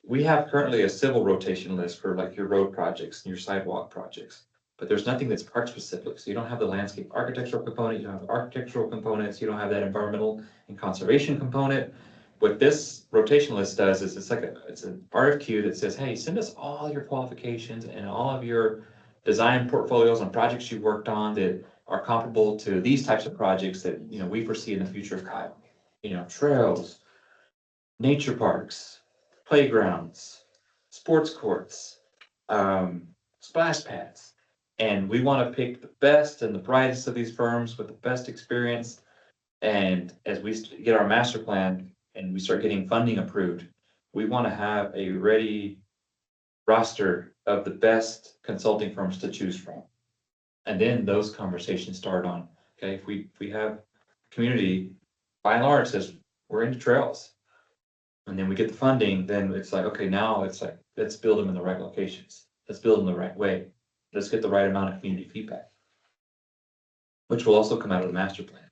we have currently a civil rotation list for like your road projects and your sidewalk projects. But there's nothing that's park specific, so you don't have the landscape architectural component, you don't have architectural components, you don't have that environmental and conservation component. What this rotation list does is it's an RFQ that says, hey, send us all your qualifications and all of your design portfolios on projects you've worked on that are comparable to these types of projects that, you know, we foresee in the future of Kyle. You know, trails, nature parks, playgrounds, sports courts, splash pads. And we want to pick the best and the brightest of these firms with the best experience. And as we get our master plan and we start getting funding approved, we want to have a ready roster of the best consulting firms to choose from. And then those conversations start on, okay, if we have community, by and large, says we're into trails. And then we get the funding, then it's like, okay, now it's like, let's build them in the right locations. Let's build them the right way. Let's get the right amount of community feedback. Which will also come out of the master plan.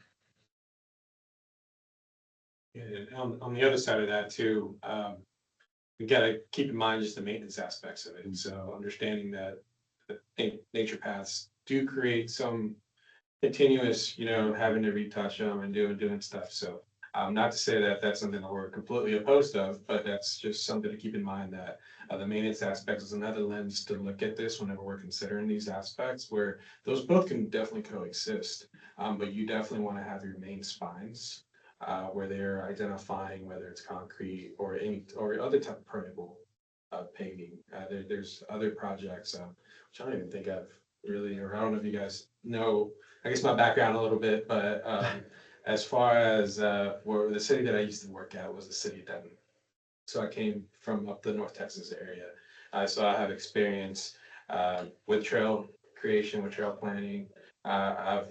And on the other side of that too, we gotta keep in mind just the maintenance aspects of it. So understanding that nature paths do create some continuous, you know, having to retouch them and doing stuff. So not to say that that's something that we're completely opposed of, but that's just something to keep in mind, that the maintenance aspects is another lens to look at this whenever we're considering these aspects, where those both can definitely coexist. But you definitely want to have your main spines where they're identifying whether it's concrete or any or other type of permeable paving. There's other projects, which I don't even think I've really, or I don't know if you guys know, I guess my background a little bit, but, as far as, where the city that I used to work at was the city of Denton. So I came from up the North Texas area. So I have experience, with trail creation, with trail planning. I've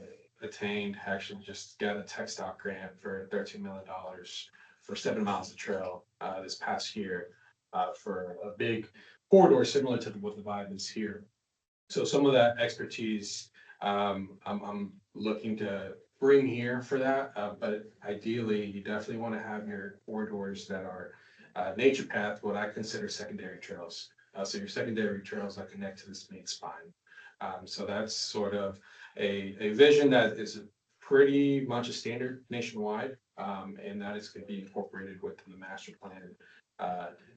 actually just got a tech stop grant for $13 million for 7 miles of trail, this past year, for a big corridor similar to what the vibe is here. So some of that expertise, I'm looking to bring here for that, but ideally, you definitely want to have your corridors that are nature path, what I consider secondary trails. So your secondary trails that connect to this main spine. So that's sort of a vision that is pretty much a standard nationwide, and that is going to be incorporated within the master plan.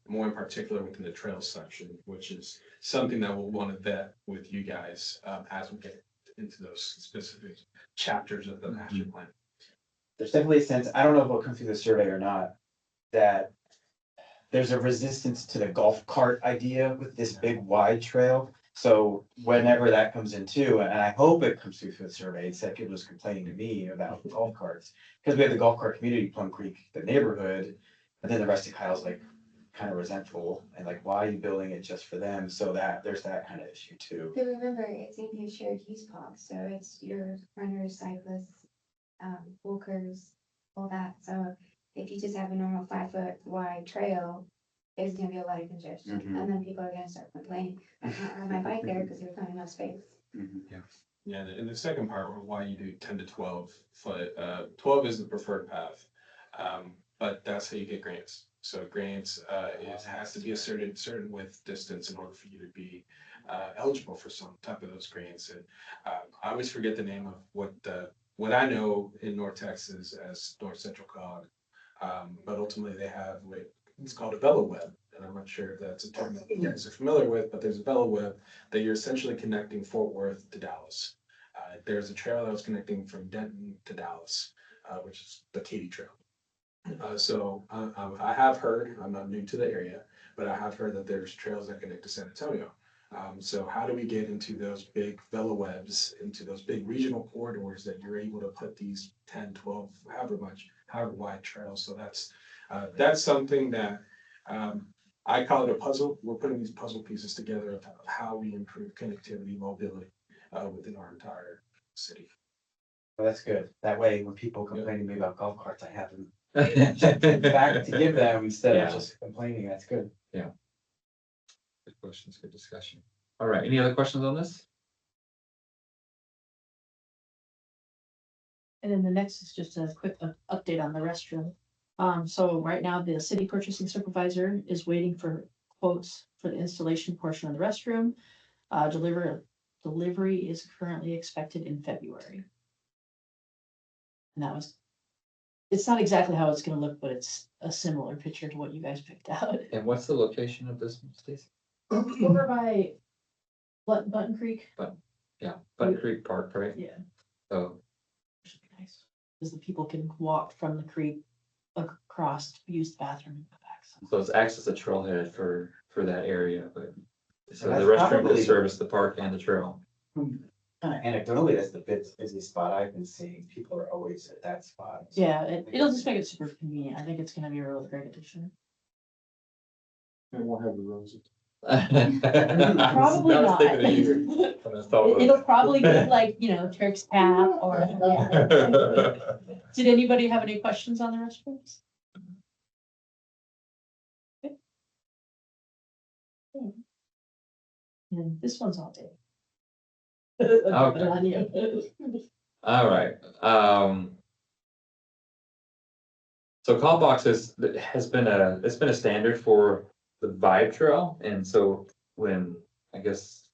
More in particular within the trails section, which is something that we'll want to vet with you guys, as we get into those specific chapters of the master plan. There's definitely a sense, I don't know if it'll come through the survey or not, that there's a resistance to the golf cart idea with this big wide trail. So whenever that comes in too, and I hope it comes through for the survey, it's that people was complaining to me about golf carts. Because we have the golf cart community, Plum Creek, the neighborhood, and then the rest of Kyle's like kind of resentful and like, why are you building it just for them? So that there's that kind of issue too. But remember, it's in your shared use park, so it's your runners, cyclists, walkers, all that. So if you just have a normal 5-foot wide trail, there's gonna be a lot of congestion, Mhm. and then people are gonna start complaining, I can't ride my bike there because there's not enough space. Yeah, and the second part, why you do 10 to 12 foot, 12 is the preferred path. But that's how you get grants. So grants, it has to be a certain width distance in order for you to be eligible for some type of those grants. And I always forget the name of what I know in North Texas as North Central Cog. But ultimately they have it's called a VeloWeb. And I'm not sure if that's a term that you guys are familiar with, but there's a VeloWeb that you're essentially connecting Fort Worth to Dallas. There's a trail that was connecting from Denton to Dallas, which is the Katy Trail. So I have heard, I'm not new to the area, but I have heard that there's trails that connect to San Antonio. So how do we get into those big VeloWebs, into those big regional corridors that you're able to put these 10, 12, however wide trails? So that's something that I call it a puzzle. We're putting these puzzle pieces together of how we improve connectivity, mobility within our entire city. Well, that's good. That way, when people complain to me about golf carts, I have them back to give them instead Yeah. of just complaining. That's good. Good questions, good discussion. All right, any other questions on this? And then the next is just a quick update on the restroom. So right now, the city purchasing supervisor is waiting for quotes for the installation portion of the restroom. Delivery is currently expected in February. And it's not exactly how it's gonna look, but it's a similar picture to what you guys picked out. And what's the location of this, Stacy? Over by Button Creek. Yeah, Button Creek Park, right? Yeah. So, Should be nice, because the people can walk from the creek across, use the bathroom and go back. so it's acts as a trailhead for that area, but. So That's the restroom probably- can service the park and the trail. Kind of anecdotally, that's the busy spot I've been seeing. People are always at that spot. Yeah, it'll just make it super convenient. I think it's gonna be a really great addition. And we'll have the roses. Probably I was not. thinking of you when I thought of it. It'll probably be like, Turk's Cap or. Did anybody have any questions on the restrooms? Okay. And this one's all day. All right, so call boxes has been it's been a standard for the Vibe Trail, and so when, I guess.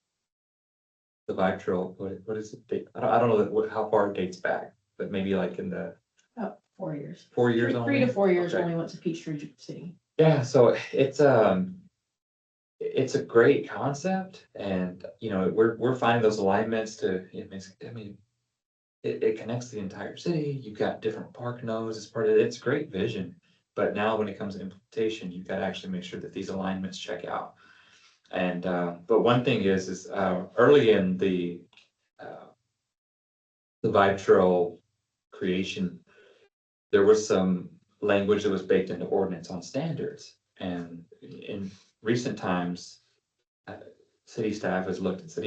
The Vibe Trail, what is it? I don't know how far it dates back, but maybe like in the About 4 years. 4 years Three only? to 4 years, Okay. only went to Peachtree City. Yeah, so it's a great concept, and we're finding those alignments it connects the entire city. You've got different park nodes as part of it. It's a great vision. But now when it comes to implementation, you've got to actually make sure that these alignments check out. And, but one thing is early in the Vibe Trail creation, there was some language that was baked into ordinance on standards. And in recent times, city staff has looked and said,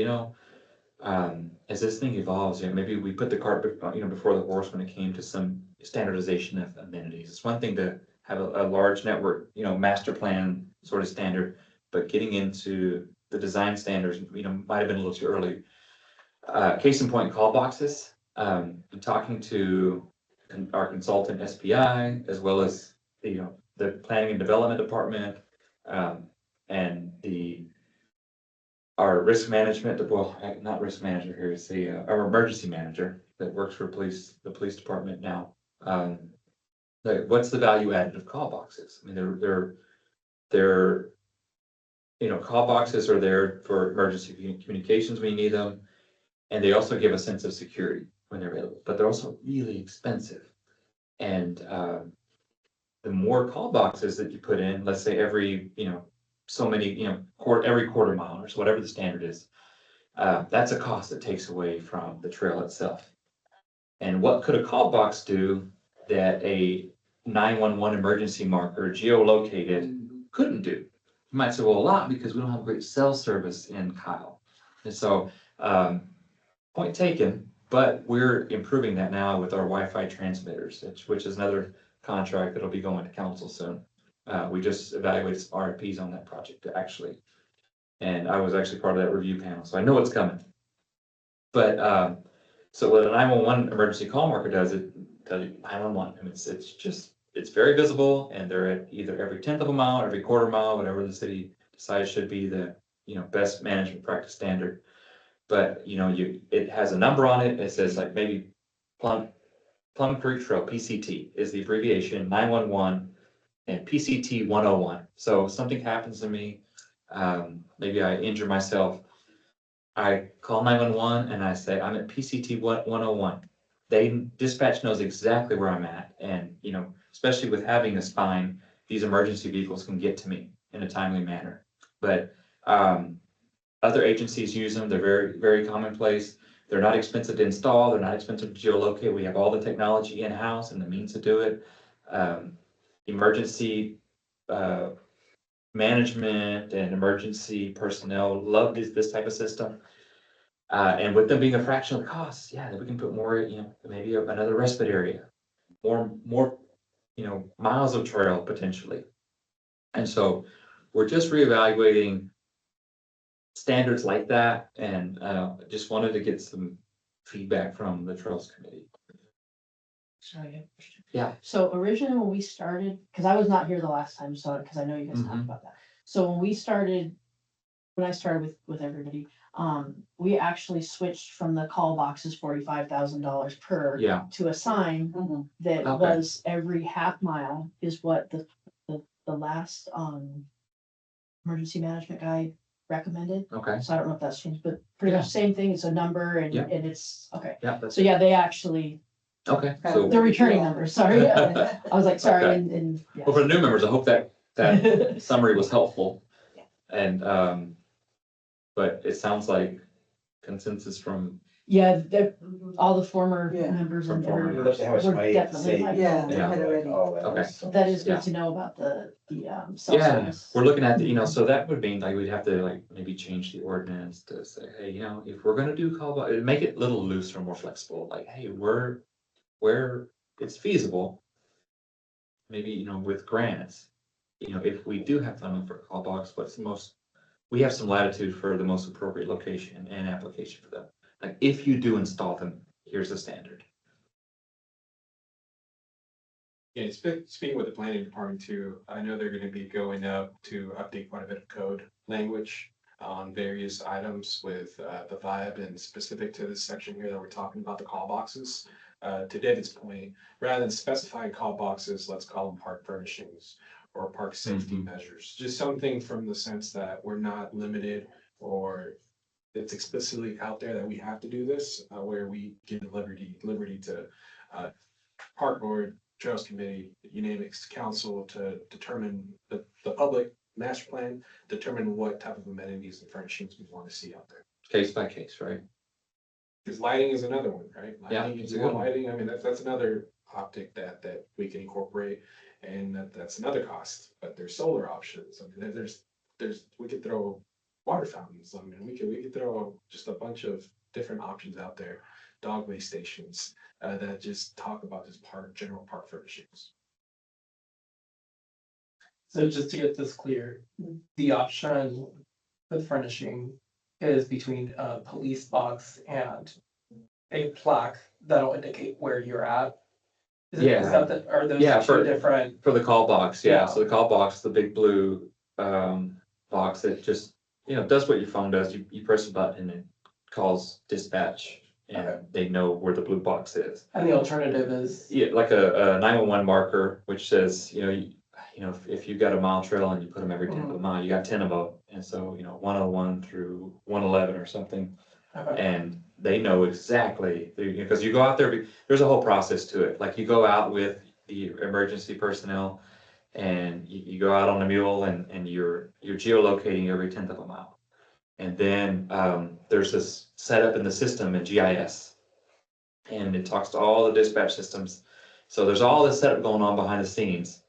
as this thing evolves, maybe we put the cart, before the horse when it came to some standardization of amenities. It's one thing to have a large network, master plan sort of standard, but getting into the design standards, might have been a little too early. Case in point, call boxes. I'm talking to our consultant SPI, as well as, the planning and development department, and our risk management, well, not risk manager here, it's our emergency manager that works for the police department now. What's the value added of call boxes? I mean, they're, call boxes are there for emergency communications when you need them. And they also give a sense of security when they're available, but they're also really expensive. And, the more call boxes that you put in, let's say every, so many, every quarter mile or so, whatever the standard is, that's a cost that takes away from the trail itself. And what could a call box do that a 911 emergency marker geolocated couldn't do? You might say, well, a lot, because we don't have great cell service in Kyle. And so, point taken, but we're improving that now with our Wi-Fi transmitters, which is another contract that'll be going to council soon. We just evaluated some RFPs on that project actually. And I was actually part of that review panel, so I know it's coming. But, so what a 911 emergency call marker does, it tells you 911. I mean, it's very visible, and they're at either every 10th of a mile, every quarter mile, whatever the city decides should be the, best management practice standard. But, it has a number on it. It says like maybe Plum Creek Trail, PCT is the abbreviation, 911 and PCT 101. So if something happens to me, maybe I injure myself, I call 911 and I say, I'm at PCT 101. Dispatch knows exactly where I'm at. And, especially with having a spine, these emergency vehicles can get to me in a timely manner. But other agencies use them. They're very, very commonplace. They're not expensive to install. They're not expensive to geolocate. We have all the technology in-house and the means to do it. Emergency management and emergency personnel love this type of system. And with them being a fraction of the cost, we can put more, maybe another respite area, more, miles of trail potentially. And so we're just reevaluating standards like that, and just wanted to get some feedback from the Trails Committee. Sorry, I have a question. Yeah. So originally when we started, because I was not here the last time, so, because I know you guys talked about that. So when I started with everybody, we actually switched from the call boxes, $45,000 per, to a sign that was every half mile is what the last, emergency management guy recommended. Okay. So I don't know if that's changed, but pretty much same thing. It's a number and it's, okay. Yeah. So they actually, Okay. So the returning number, sorry. I was like, sorry, Okay. and well, for the new members, I hope that summary was helpful. And but it sounds like consensus from all the former Yeah. members From and former everyone Look at how much were money definitely saved. like, Yeah, Yeah. had already. Okay. that is Yeah. good to know about the cell Yeah, service. we're looking at so that would mean like we'd have to like maybe change the ordinance to say, hey, if we're gonna do call box, make it a little looser, more flexible, like, hey, where it's feasible. Maybe, with grants, if we do have funding for a call box, we have some latitude for the most appropriate location and application for them. Like, if you do install them, here's the standard. Yeah, speaking with the planning department too, I know they're gonna be going up to update quite a bit of code language on various items with the vibe, and specific to this section here that we're talking about, the call boxes. To David's point, rather than specifying call boxes, let's call them park furnishings or park safety measures. Just something from the sense that we're not limited, or it's explicitly out there that we have to do this, where we give liberty to park board Trails Committee, unanimous council to determine the public master plan, determine what type of amenities and furnishings we want to see out there. Case by case, right? Because lighting is another one, right? Yeah, Lighting, it's you a got good one. lighting, I mean, that's another optic that we can incorporate, and that's another cost, but there's solar options, I mean, we could throw water fountains, I mean, we could throw just a bunch of different options out there, dogway stations, that just talk about just general park furnishings. So just to get this clear, the option with furnishing is between a police box and a plaque that'll indicate where you're at. Is it- is Yeah. that are those Yeah, two for- different? For the call box, yeah, Yeah. so the call box, the big blue, box that just, does what your phone does, you press a button and it calls dispatch. Okay. And they know where the blue box is. And the alternative is, Yeah, like a 911 marker, which says, if you've got a mile trail and you put them every 10th of a mile, you got 10 of them. And so, 101 through 111 or something. okay, And they know exactly, because you go out there, there's a whole process to it. Like you go out with the emergency personnel and you go out on a mule and you're geolocating every 10th of a mile. And then there's this setup in the system in GIS. And it talks to all the dispatch systems. So there's all this setup going on behind the scenes.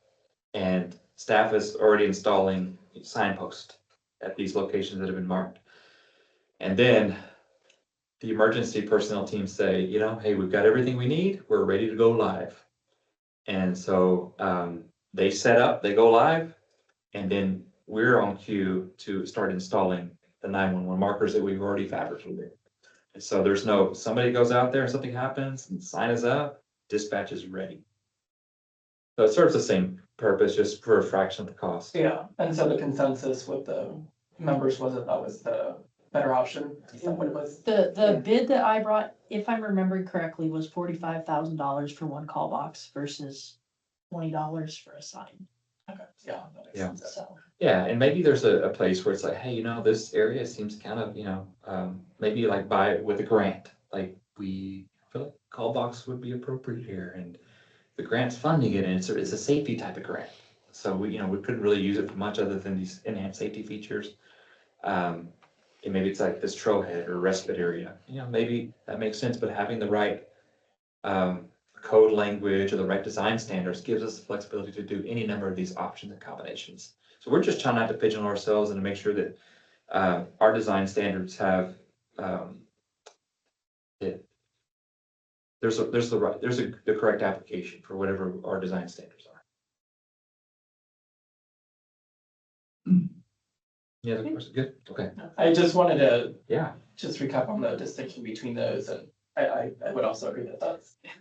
And staff is already installing signposts at these locations that have been marked. And then the emergency personnel teams say, hey, we've got everything we need, we're ready to go live. And so they set up, they go live, and then we're on cue to start installing the 911 markers that we've already fabricated. And so somebody goes out there and something happens and the sign is up, dispatch is ready. So it serves the same purpose, just for a fraction of the cost. yeah, and so the consensus with the members was that was the better option, is that what it was? The bid that I brought, if I'm remembering correctly, was $45,000 for one call box versus $20 for a sign, Okay, yeah, that makes Yeah. sense. so. Yeah, and maybe there's a place where it's like, hey, this area seems kind of, maybe like buy it with a grant. Like we feel like call box would be appropriate here and the grant's funding it and it's a safety type of grant. So we couldn't really use it for much other than these enhanced safety features. And maybe it's like this trailhead or respite area, maybe that makes sense, but having the right code language or the right design standards gives us the flexibility to do any number of these options and combinations. So we're just trying not to pigeonhole ourselves and to make sure that our design standards have there's the correct application for whatever our design standards are. Yeah, the question, good, okay, I just wanted to yeah. just recap on the distinction between those, and I would also agree that that's. Yeah,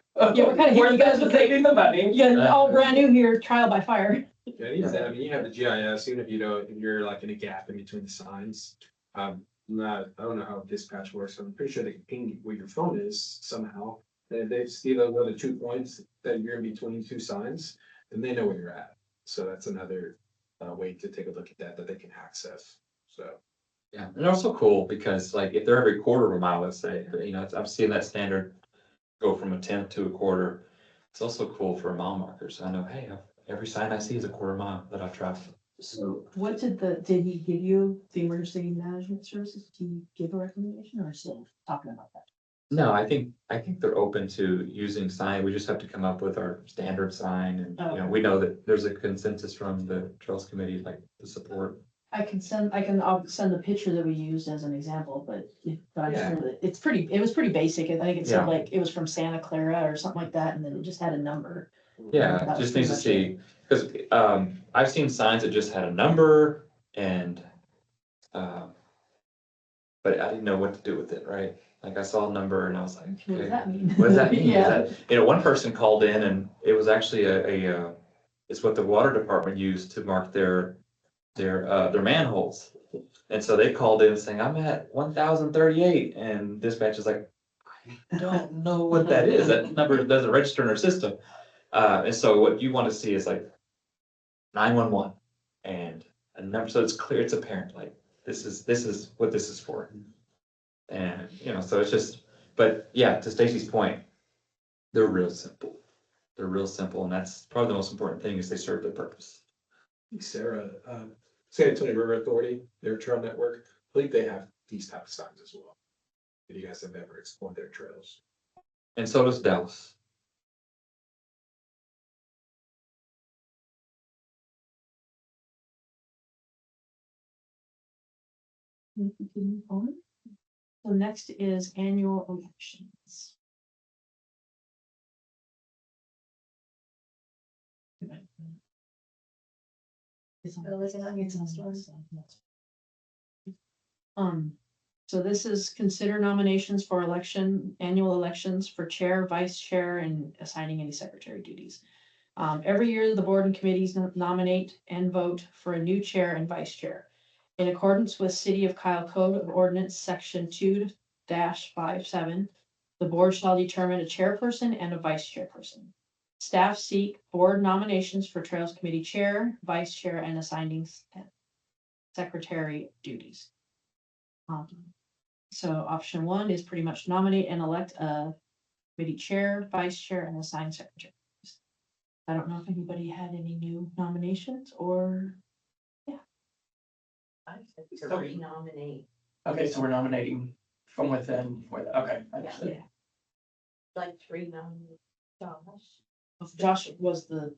we're kinda hitting you guys with the- saving the money. Yeah, all brand new here, trial by fire. Yeah, I mean, you have the GIS, even if if you're like in a gap in between the signs. I don't know how dispatch works, I'm pretty sure they can ping where your phone is somehow. And if they see those other 2 points that you're in between two signs, then they know where you're at. So that's another way to take a look at that they can access, so. Yeah, and also cool because like if they're every quarter of a mile, let's say, I've seen that standard go from a 10th to a quarter. It's also cool for mile markers. I know, hey, every sign I see is a quarter mile that I've traveled. So what did he give you, the emergency management services? Did he give a recommendation or still talking about that? No, I think they're open to using sign. We just have to come up with our standard sign and, we know that there's a consensus from the Trails Committee, like the support. I'll send the picture that we used as an example, but I'm Yeah. sure that it was pretty basic. I think it said Yeah. like it was from Santa Clara or something like that, and then it just had a number. Yeah, That was just needs to pretty see, because I've seen signs that just had a number and but I didn't know what to do with it, right? Like I saw a number and I was like, What does okay, that mean? what does that mean? Is Yeah. that- one person called in and it was actually it's what the water department used to mark their manholes. And so they called in saying, I'm at 1038 and dispatch is like, I don't know what that is. That number doesn't register in our system. And so what you want to see is like 911 and a number, so it's clear, it's apparent, like this is what this is for. And so it's just, but yeah, to Stacy's point, they're real simple. They're real simple, and that's probably the most important thing is they serve their purpose. Sarah, San Antonio River Authority, their trail network, I believe they have these type of signs as well. If you guys have ever explored their trails. And so does Dallas. We can move on. So next is annual elections. So this is consider nominations for annual elections for chair, vice chair, and assigning any secretary duties. Every year, the board and committees nominate and vote for a new chair and vice chair. In accordance with City of Kyle Code of Ordinance, Section 2-57, the board shall determine a chairperson and a vice chairperson. Staff seek board nominations for Trails Committee Chair, Vice Chair, and assigning secretary duties. So option 1 is pretty much nominate and elect a committee chair, vice chair, and assign secretary. I don't know if anybody had any new nominations or, To renominate, Okay, so we're nominating from within, okay. understood. yeah, like three nominate Josh, Josh was the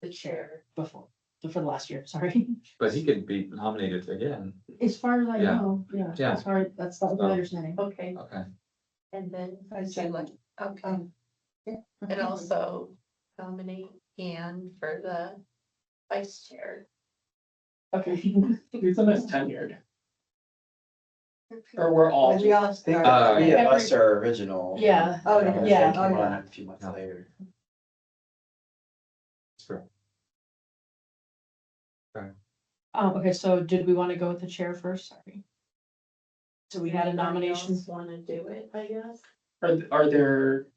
the chair. before, for the last year, sorry. But he could be nominated again. As far as I Yeah. know, yeah, Yeah. as far, that's the Oh. understanding. Okay, Okay. and then, Vice would you like, okay, and also nominate Anne for the vice chair. Okay, who's the most tenured? Or we're all, I think Uh, three of every- us are original. Yeah. Oh, yeah. Yeah. Came on a few months later. Okay, so did we want to go with the chair first? Sorry. So we had a nomination. Want to do it, I guess? are there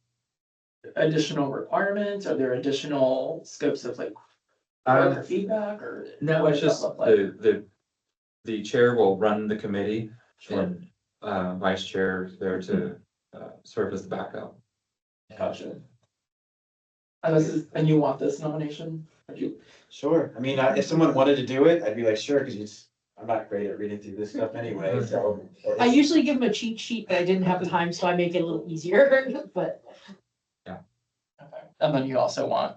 additional requirements? Are there additional scopes of like further feedback or? No, what it's does that just look like? the chair will run the committee Sure. and vice chair is there to serve as the backup. Gotcha. And you want this nomination? Or do you- Sure, I mean, if someone wanted to do it, I'd be like, sure, cause I'm not great at reading through this stuff anyway, so. I usually give them a cheat sheet, but I didn't have time, so I make it a little easier, but Okay, and then you also want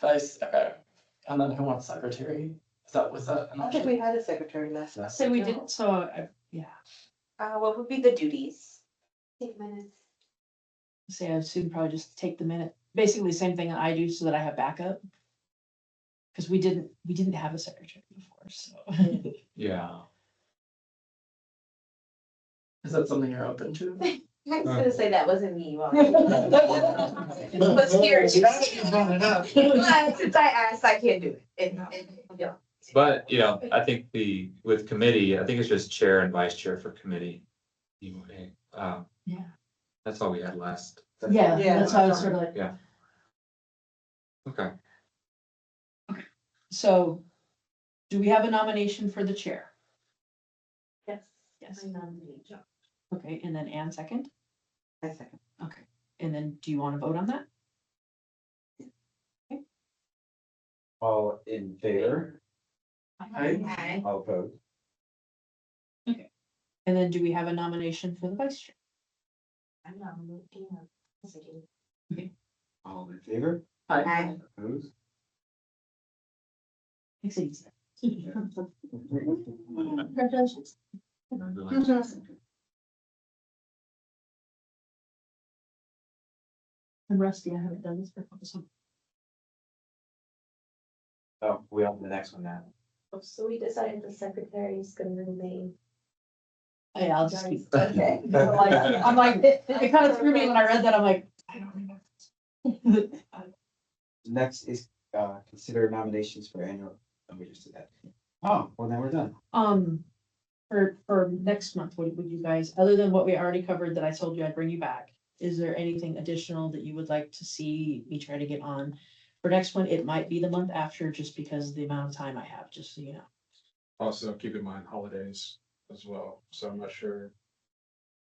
vice, okay, and then who wants secretary? Was that an I think option? we had a secretary last time. say we didn't, so yeah, What would be the duties? Take minutes. say I assume probably just take the minute, basically the same thing that I do so that I have backup. Cause we didn't have a secretary before, so. Yeah. Is that something you're open to? I was gonna say that wasn't me. But here, since I asked, I can't do it. Yeah. But, I think with committee, I think it's just chair and vice chair for committee. Anyway, Yeah. that's all we had last. Yeah, Yeah. that's how I was sort of like, Okay. so. Do we have a nomination for the chair? Yes. Yes. I nominate Josh. Okay, and then Anne second? I second. Okay, and then do you want to vote on that? All in favor, I, all opposed, And then do we have a nomination for the vice chair? I'm nominating her. all in favor, I, opposed. Makes it easier. Congratulations. I'm rusty, I haven't done this for a couple of. Oh, we on to the next one now. So we decided the secretary is gonna remain. Hey, I'll just keep. Okay. I'm like, it kind of threw me when I read that, I'm like, I don't remember. Next is, consider nominations for annual, we just did that. Oh, well, then we're done. For next month, what would you guys, other than what we already covered that I told you I'd bring you back, is there anything additional that you would like to see me try to get on? For next one, it might be the month after, just because of the amount of time I have, just so you know. Also, keep in mind holidays as well, so I'm not sure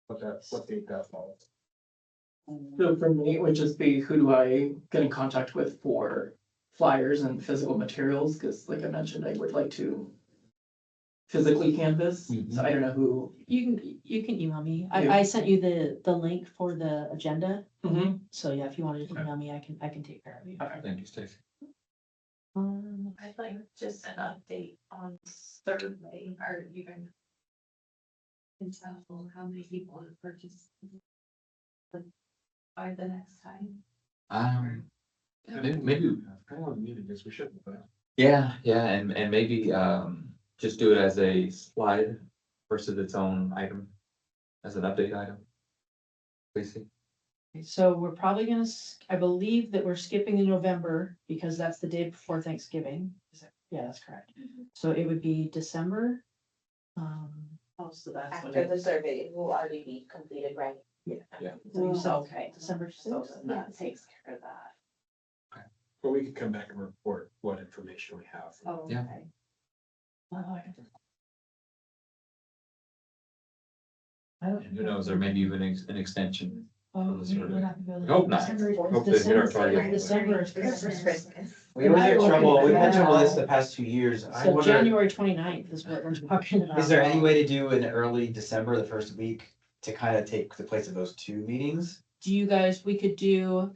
what date that falls. So for me, it would just be who do I get in contact with for flyers and physical materials, because like I mentioned, I would like to physically canvas, so I don't know who. You can email me. Yeah. I sent you the link for the agenda. Mhm. So yeah, if you wanted to Okay. email me, I can take care of you. Thank you, Stacy. I'd like just an update on survey, or even. Can tell how many people have purchased. By the next time. Maybe, I don't need it, guess we should, but. yeah, and maybe, just do it as a slide versus its own item, as an update item. Stacy? So we're probably gonna, I believe that we're skipping in November because that's the day before Thanksgiving. Yeah, that's correct. So it would be December. So that's After the survey will already be completed, right? So you said Okay. December So sixth. that takes care of that. But we can come back and report what information we have. Oh, Yeah. okay. And who knows, there may be even an extension. Oh, This we're survey. not gonna go Hope not. December- Hope they hit our December- target. December is Christmas, Christmas. Christmas. We always have trouble, we've had trouble this the past 2 years. I So wonder, January 29th is what we're talking about. is there any way to do an early December, the first week, to kind of take the place of those two meetings? Do you guys, we could do,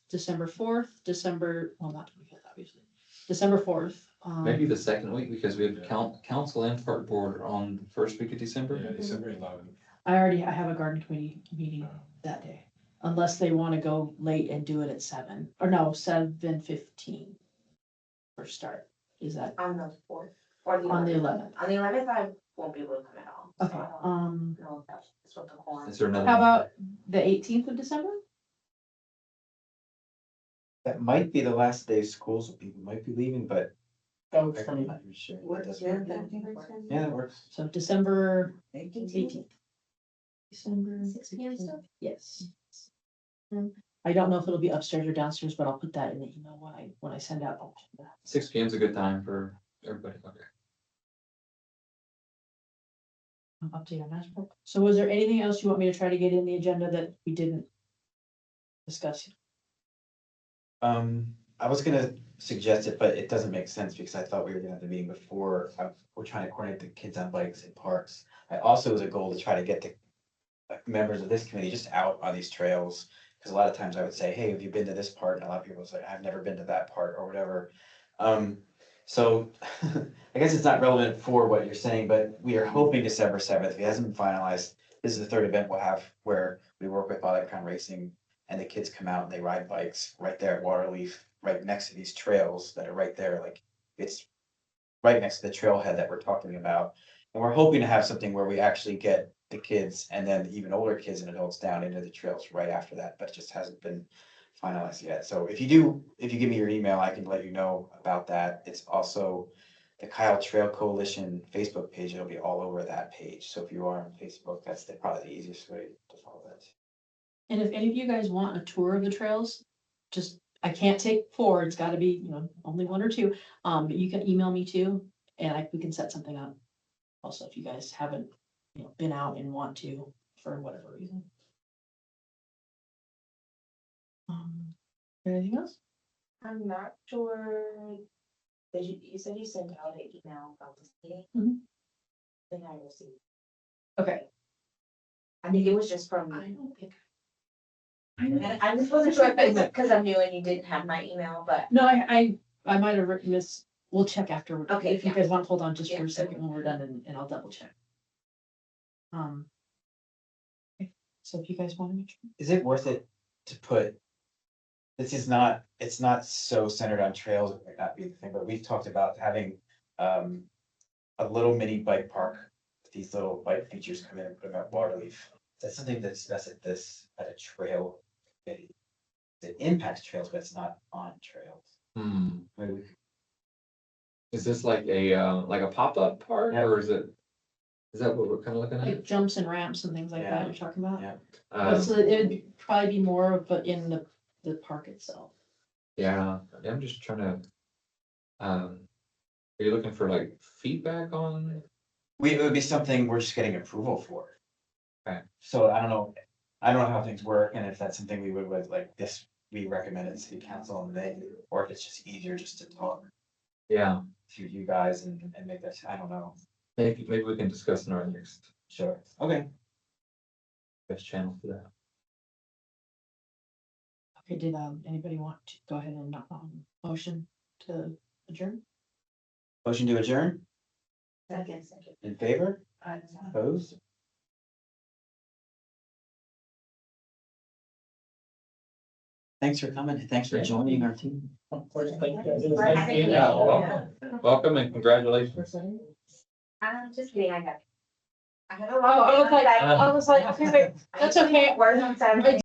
December 4th, well, not 25th, obviously, December 4th. Maybe the second week, because we have council and park board on the first week of December. Yeah, December 11th. I have a garden committee meeting that day, unless they want to go late and do it at 7, or no, 7:15 for start. Is that On the 4th or the on the 11th. 11th? On the 11th, I won't be able to come at all. so Okay, I don't know if that's what the quorum. Is there another? how about the 18th of December? That might be the last day of school, so people might be leaving, but Oh, for I'm me. not even sure. Works, That's yeah, what- that works. Yeah, that works. So December 18th. December 6 p.m. still? Yes. I don't know if it'll be upstairs or downstairs, but I'll put that in the email when I send out. 6 p.m. is a good time for everybody. Okay. Update on Matchbook. So was there anything else you want me to try to get in the agenda that we didn't discuss? I was gonna suggest it, but it doesn't make sense because I thought we were gonna have the meeting before. We're trying to coordinate the kids on bikes in parks. I also was a goal to try to get the members of this committee just out on these trails. Cause a lot of times I would say, hey, have you been to this part? And a lot of people say, I've never been to that part or whatever. So I guess it's not relevant for what you're saying, but we are hoping December 7th. If it hasn't been finalized, this is the third event we'll have where we work with Bottom Crown Racing and the kids come out and they ride bikes right there at Waterleaf, right next to these trails that are right there. Like it's right next to the trailhead that we're talking about. And we're hoping to have something where we actually get the kids and then even older kids and adults down into the trails right after that, but it just hasn't been finalized yet. So if you give me your email, I can let you know about that. It's also the Kyle Trail Coalition Facebook page. It'll be all over that page. So if you are on Facebook, that's probably the easiest way to follow that. And if any of you guys want a tour of the trails, I can't take 4, it's gotta be, only 1 or 2. But you can email me too, and we can set something up. Also, if you guys haven't, been out and want to, for whatever reason. Anything else? I'm not sure. You said you sent out an email about this meeting? Mhm. Then I received. Okay. I think it was just from. I don't think. And I just wasn't sure if it's because I'm new and you didn't have my email, but No, I might have written this, we'll check afterward. Okay, If you yeah. guys want to hold on just for Yeah. a second when we're done and I'll double check. Okay. So if you guys want to. Is it worth it to put? It's not so centered on trails, it might not be the thing, but we've talked about having a little mini bike park. These little bike features come in and put them at Waterleaf. That's something that's best at a trail. It impacts trails, but it's not on trails. Maybe we could. Is this like a pop-up park, Yeah. or is that what we're kind of looking Like at? jumps and ramps and things like that Yeah. you're talking about? Yeah. So it would probably be more of, but in the park itself. Yeah, I'm just trying to, are you looking for like feedback on? It would be something we're just getting approval for. Okay. So I don't know, I don't know how things work and if that's something we would like this, we recommend at city council and they, or if it's just easier just to talk Yeah, to you guys and make this, I don't know. maybe we can discuss in our next Sure. Okay. best channel for that. Okay, did, anybody want to go ahead and, motion to adjourn? Motion to adjourn, Second. in favor, opposed? Thanks for coming. Thanks for Yeah. joining our team. Of course, thank you guys. It was For nice having meeting me. you. Welcome and congratulations. I'm just kidding, I got. I had a I was like, lot. okay, wait, that's okay. Words on Saturday.